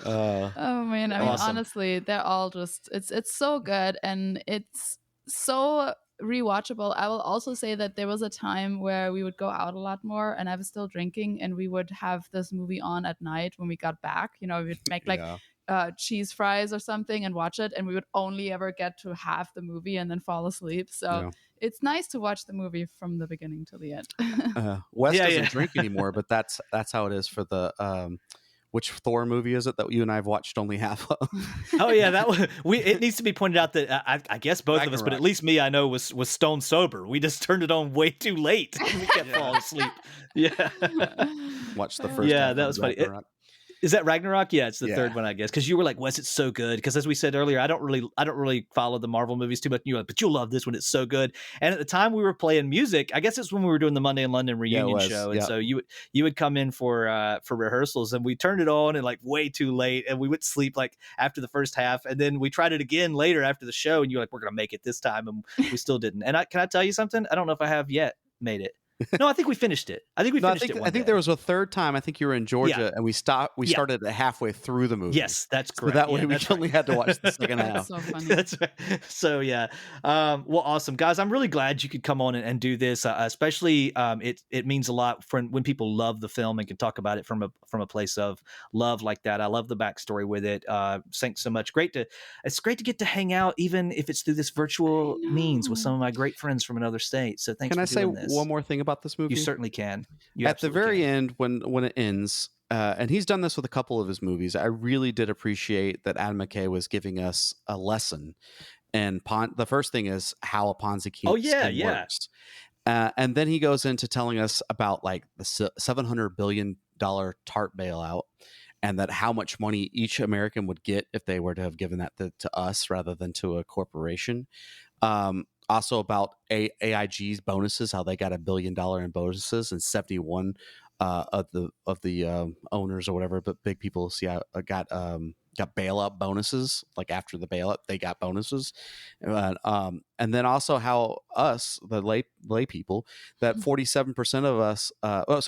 Oh man, I mean, Awesome. honestly, they're all just it's so good and it's so rewatchable. I will also say that there was a time where we would go out a lot more and I was still drinking and we would have this movie on at night when we got back. You know, we would make like Yeah. cheese fries or something and watch it, and we would only ever get to half the movie and then fall asleep. So Yeah. it's nice to watch the movie from the beginning to the end. Wes Yeah, doesn't yeah. drink anymore, but that's how it is for the which Thor movie is it that you and I have watched only half of? Oh yeah, that one. It needs to be pointed out that I guess both of us, but at Ragnarok. least me, I know was stone sober. We just turned it on way too late. We kept falling asleep. Yeah. Watch the first. Yeah, half that of was funny. Ragnarok. Is that Ragnarok? Yeah, it's the Yeah. third one, I guess. Because you were like, "Wes, it's so good." Because as we said earlier, I don't really follow the Marvel movies too much. You were like, "But you'll love this one. It's so good." And at the time we were playing music, I guess it's when we were doing the Monday in London reunion was. show, and Yeah. so you would come in for rehearsals, and we turned it on and like way too late, and we went to sleep like after the first half, and then we tried it again later after the show, and you're like, "We're gonna make it this time," and we still didn't. And can I tell you something? I don't know if I have yet made it. No, I think we finished it. I think we No, finished it one I think day. there was a third time. I think you were in Georgia, and we stopped. We Yeah. started it halfway through the movie. Yes, that's So correct. that way Yeah, we that's only right. had to watch the second half. That's so funny. That's right. So yeah, well, awesome, guys. I'm really glad you could come on and do this. Especially, it means a lot when people love the film and can talk about it from a place of love like that. I love the backstory with it. Thanks so much. It's great to get to hang out, even if it's through this virtual means with some of my great friends from another state. So thanks. Can for I say doing this. one more thing about this movie? You certainly can. You At the absolutely very can. end, when it ends, and he's done this with a couple of his movies, I really did appreciate that Adam McKay was giving us a lesson. And the first thing is how a Ponzi scheme works. And then he goes into telling us about like the $700 billion TARP bailout, and that how much money each American would get if they were to have given that to us rather than to a corporation. Also about AIG's bonuses, how they got $1 billion in bonuses, and 71 of the owners or whatever, but big people got bailout bonuses. Like after the bailout, they got bonuses, and then also how us, the lay people, that 47% of us,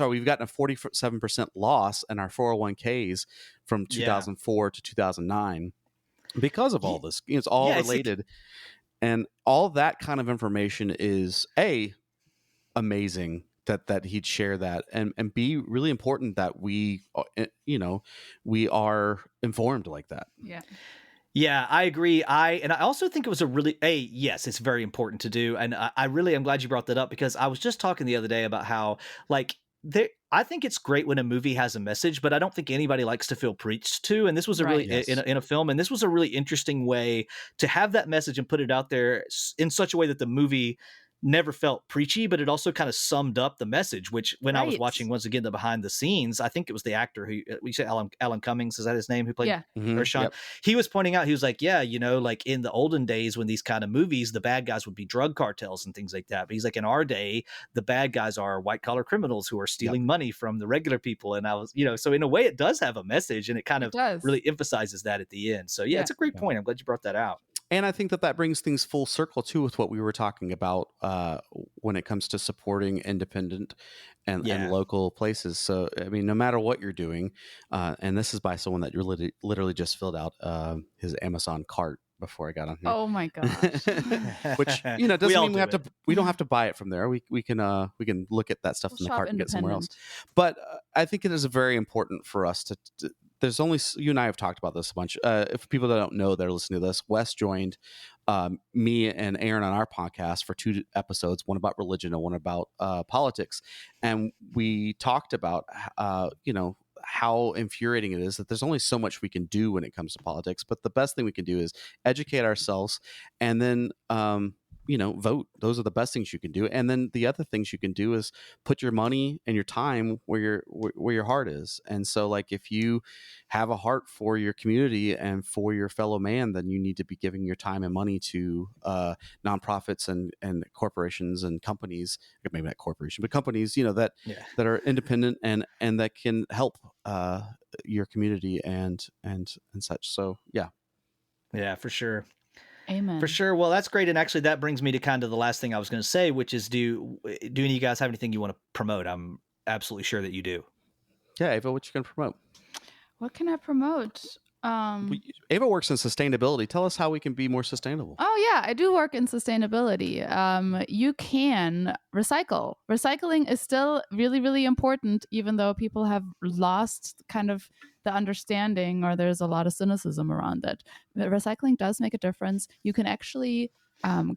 we've gotten a 47% loss in our 401ks from 2004 to 2009 because of all this. It's all related. And all that kind of information is amazing that he'd share that, and B, really important that we are informed like that. Yeah, I agree. I also think it was yes, it's very important to do. And I really am glad you brought that up, because I was just talking the other day about how I think it's great when a movie has a message, but I don't think anybody likes to feel preached to. And this was in a film, and this was a really interesting way to have that message and put it out there in such a way that the movie never felt preachy, but it also kind of summed up the message, which when I was watching once again the behind the scenes, I think it was the actor who we say Alan Cummings, is that his name, who played Sean? Yep. He was pointing out, he was like, like in the olden days when these kind of movies, the bad guys would be drug cartels and things like that. But he's like, in our day, the bad guys are white collar criminals who are stealing money from the regular people. And I was, so in a way it does have a message, and it kind of really emphasizes that at the end. So it's a great point. I'm glad you brought that out. And I think that brings things full circle too with what we were talking about when it comes to supporting independent and local places. So I mean, no matter what you're doing, and this is by someone that literally just filled out his Amazon cart before I got on here. Oh my gosh! Which doesn't mean we don't have to buy it from there. We can look at that stuff in the cart and get somewhere else. But I think it is very important for us to there's only, you and I have talked about this a bunch. If people that don't know, they're listening to this, Wes joined me and Aaron on our podcast for 2 episodes, one about religion and one about politics. And we talked about, how infuriating it is that there's only so much we can do when it comes to politics. But the best thing we can do is educate ourselves, and then, vote. Those are the best things you can do. And then the other things you can do is put your money and your time where your heart is. And so, like, if you have a heart for your community and for your fellow man, then you need to be giving your time and money to nonprofits and corporations and companies, maybe not corporation, but companies, that are independent and that can help your community and such. So, yeah. Yeah, for sure. Amen. For sure. Well, that's great. And actually that brings me to kind of the last thing I was going to say, which is do any of you guys have anything you want to promote? I'm absolutely sure that you do. Yeah, Ava, what you going to promote? What can I promote? Ava works in sustainability. Tell us how we can be more sustainable. Oh yeah, I do work in sustainability. You can recycle. Recycling is still really, really important, even though people have lost kind of the understanding, or there's a lot of cynicism around it. But recycling does make a difference. You can actually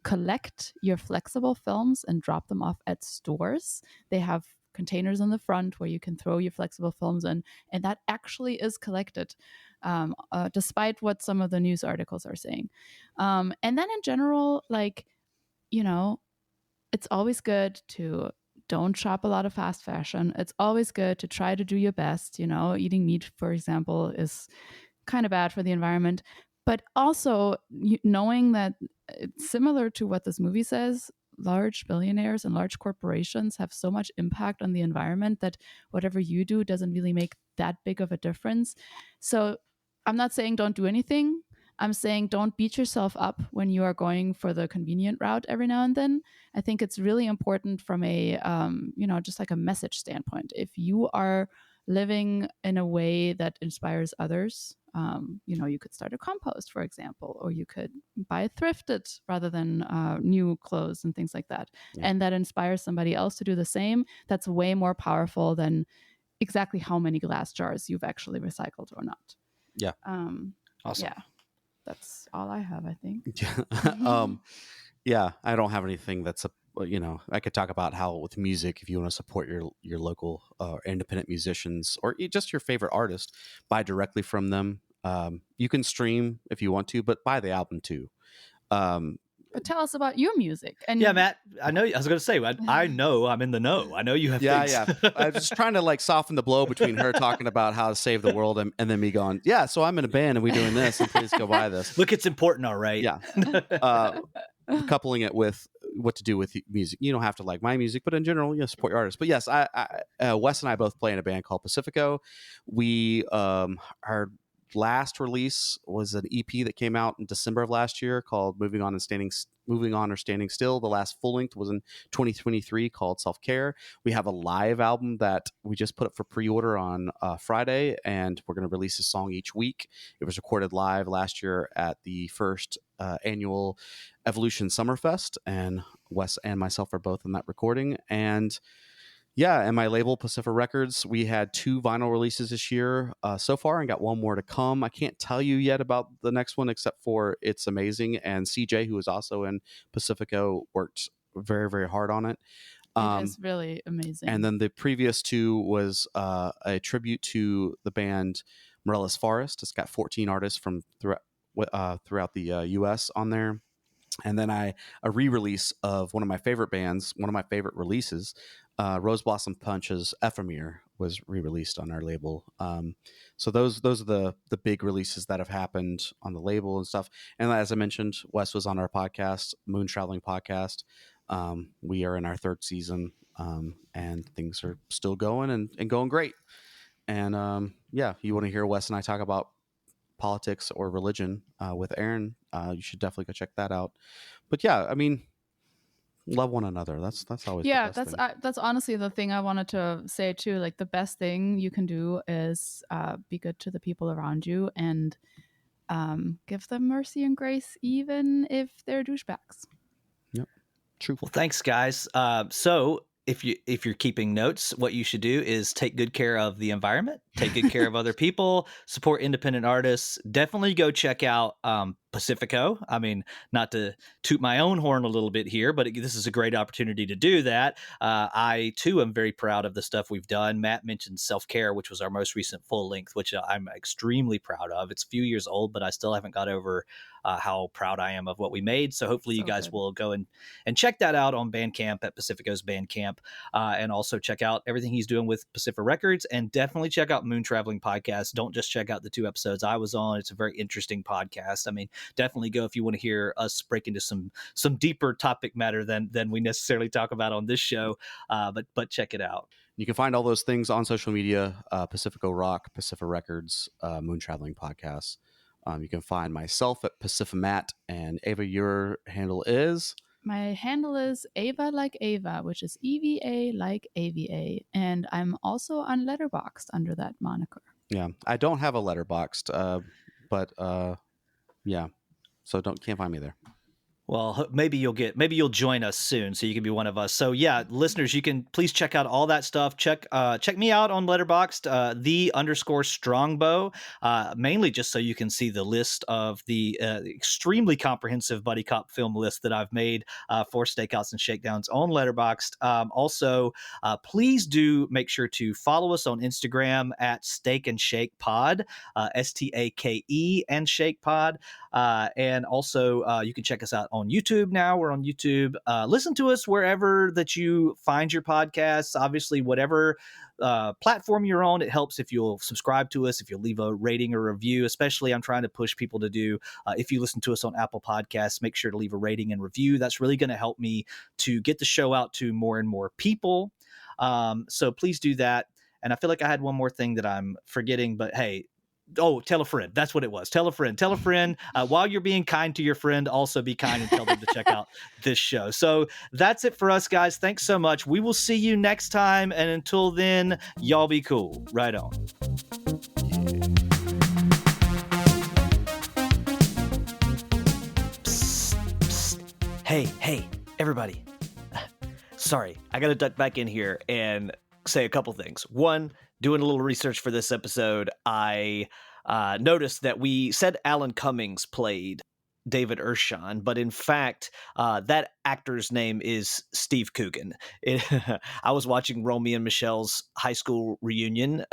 collect your flexible films and drop them off at stores. They have containers in the front where you can throw your flexible films in, and that actually is collected, despite what some of the news articles are saying. And then in general, it's always good to don't shop a lot of fast fashion. It's always good to try to do your best. Eating meat, for example, is kind of bad for the environment. But also knowing that it's similar to what this movie says, large billionaires and large corporations have so much impact on the environment that whatever you do doesn't really make that big of a difference. So I'm not saying don't do anything. I'm saying don't beat yourself up when you are going for the convenient route every now and then. I think it's really important from a, just like a message standpoint. If you are living in a way that inspires others, you could start a compost, for example, or you could buy thrifted rather than new clothes and things like that. Yeah. And that inspires somebody else to do the same. That's way more powerful than exactly how many glass jars you've actually recycled or not. Yeah. Awesome. Yeah. That's all I have, I think. Yeah, I don't have anything that's I could talk about how with music, if you want to support your local independent musicians or just your favorite artist, buy directly from them. You can stream if you want to, but buy the album too. But tell us about your music. And Yeah, Matt, I know. I was going to say, I know I'm in the know. I know you have things. Yeah. I was just trying to like soften the blow between her talking about how to save the world and then me going, yeah, so I'm in a band and we're doing this and please go buy this. Look, it's important, all right. Yeah. Coupling it with what to do with music. You don't have to like my music, but in general, support your artists. But yes, Wes and I both play in a band called Pacifico. We our last release was an EP that came out in December of last year called Moving On or Standing Still. The last full length was in 2023 called Self Care. We have a live album that we just put up for pre-order on Friday, and we're going to release a song each week. It was recorded live last year at the first annual Evolution Summerfest, and Wes and myself are both in that recording. And yeah, and my label, Pacific Records, we had 2 vinyl releases this year so far and got one more to come. I can't tell you yet about the next one except for it's amazing. And CJ, who is also in Pacifico, worked very, very hard on it. It is really amazing. And then the previous 2 was a tribute to the band Morellis Forest. It's got 14 artists from throughout the U.S. on there. And then a re-release of one of my favorite bands, one of my favorite releases, Rose Blossom Punch's Ephemere was re-released on our label. So those are the big releases that have happened on the label and stuff. And as I mentioned, Wes was on our podcast, Moon Traveling Podcast. We are in our 3rd season, and things are still going and going great. And you want to hear Wes and I talk about politics or religion with Aaron, you should definitely go check that out. But yeah, I mean, love one another. That's always the best thing. That's honestly the thing I wanted to say too. Like the best thing you can do is be good to the people around you and give them mercy and grace, even if they're douchebags. Yep, true. Well, thanks, guys. So if you're keeping notes, what you should do is take good care of the environment, take good care of other people, support independent artists. Definitely go check out Pacifico. I mean, not to toot my own horn a little bit here, but this is a great opportunity to do that. I, too, am very proud of the stuff we've done. Matt mentioned Self Care, which was our most recent full length, which I'm extremely proud of. It's a few years old, but I still haven't got over how proud I am of what we made. So hopefully you guys will go and check that out on Bandcamp at Pacifico's Bandcamp, and also check out everything he's doing with Pacific Records, and definitely check out Moon Traveling Podcast. Don't just check out the 2 episodes I was on. It's a very interesting podcast. I mean, definitely go if you want to hear us break into some deeper topic matter than we necessarily talk about on this show. But check it out. You can find all those things on social media: Pacifico Rock, Pacific Records, Moon Traveling Podcasts. You can find myself at Pacifimat, and Ava, your handle is? My handle is Ava like Ava, which is EVA like AVA, and I'm also on Letterboxd under that moniker. Yeah, I don't have a Letterboxd, but yeah, so can't find me there. Well, maybe you'll join us soon, so you can be one of us. So yeah, listeners, you can please check out all that stuff. Check me out on Letterboxd, _Strongbow, mainly just so you can see the list of the extremely comprehensive buddy cop film list that I've made for Stakeouts and Shakedowns on Letterboxd. Also, please do make sure to follow us on Instagram at Steak and Shake Pod, STAKE and Shake Pod, and also you can check us out on YouTube now. We're on YouTube. Listen to us wherever that you find your podcasts. Obviously, whatever platform you're on, it helps if you'll subscribe to us, if you'll leave a rating or review. Especially, I'm trying to push people to do, if you listen to us on Apple Podcasts, make sure to leave a rating and review. That's really going to help me to get the show out to more and more people. So please do that. And I feel like I had one more thing that I'm forgetting, but hey, tell a friend. That's what it was. Tell a friend. Tell a friend. While you're being kind to your friend, also be kind and tell them to check out this show. So that's it for us, guys. Thanks so much. We will see you next time. And until then, y'all be cool. Right on. Psst, psst. Hey, everybody. Sorry, I got to duck back in here and say a couple things. One, doing a little research for this episode, I noticed that we said Alan Cummings played David Erskine, but in fact, that actor's name is Steve Coogan. I was watching Romy and Michelle's high school reunion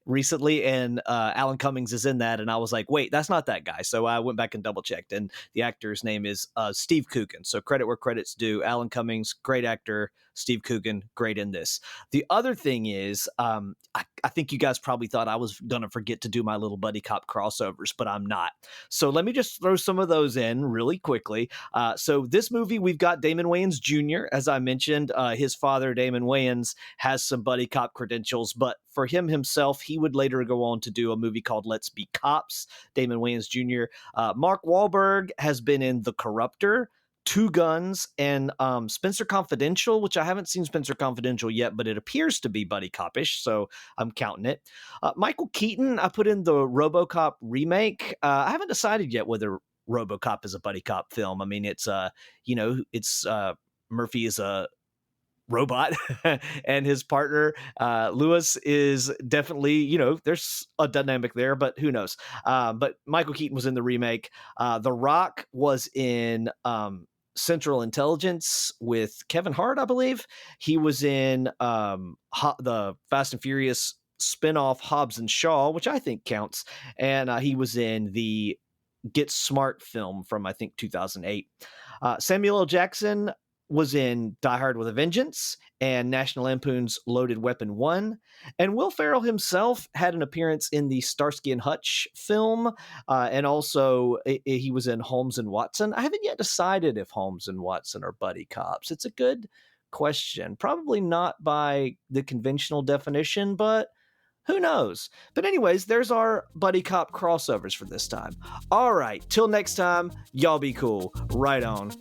recently, and Alan Cummings is in that, and I was like, wait, that's not that guy. So I went back and double checked, and the actor's name is Steve Coogan. So credit where credit's due. Alan Cummings, great actor. Steve Coogan, great in this. The other thing is, I think you guys probably thought I was going to forget to do my little buddy cop crossovers, but I'm not. So let me just throw some of those in really quickly. So this movie, we've got Damon Wayans Jr. As I mentioned, his father, Damon Wayans, has some buddy cop credentials, but for him himself, he would later go on to do a movie called Let's Be Cops, Damon Wayans Jr. Mark Wahlberg has been in The Corruptor, Two Guns, and Spencer Confidential, which I haven't seen Spencer Confidential yet, but it appears to be buddy cop-ish, so I'm counting it. Michael Keaton, I put in the RoboCop remake. I haven't decided yet whether RoboCop is a buddy cop film. I mean, it's Murphy is a robot and his partner Lewis is definitely, there's a dynamic there, but who knows. But Michael Keaton was in the remake. The Rock was in Central Intelligence with Kevin Hart, I believe. He was in the Fast and Furious spinoff Hobbs and Shaw, which I think counts, and he was in the Get Smart film from, I think, 2008. Samuel L. Jackson was in Die Hard with a Vengeance and National Lampoon's Loaded Weapon 1. And Will Ferrell himself had an appearance in the Starsky and Hutch film. And also he was in Holmes and Watson. I haven't yet decided if Holmes and Watson are buddy cops. It's a good question. Probably not by the conventional definition, but who knows? But anyways, there's our buddy cop crossovers for this time. All right, till next time, y'all be cool. Right on.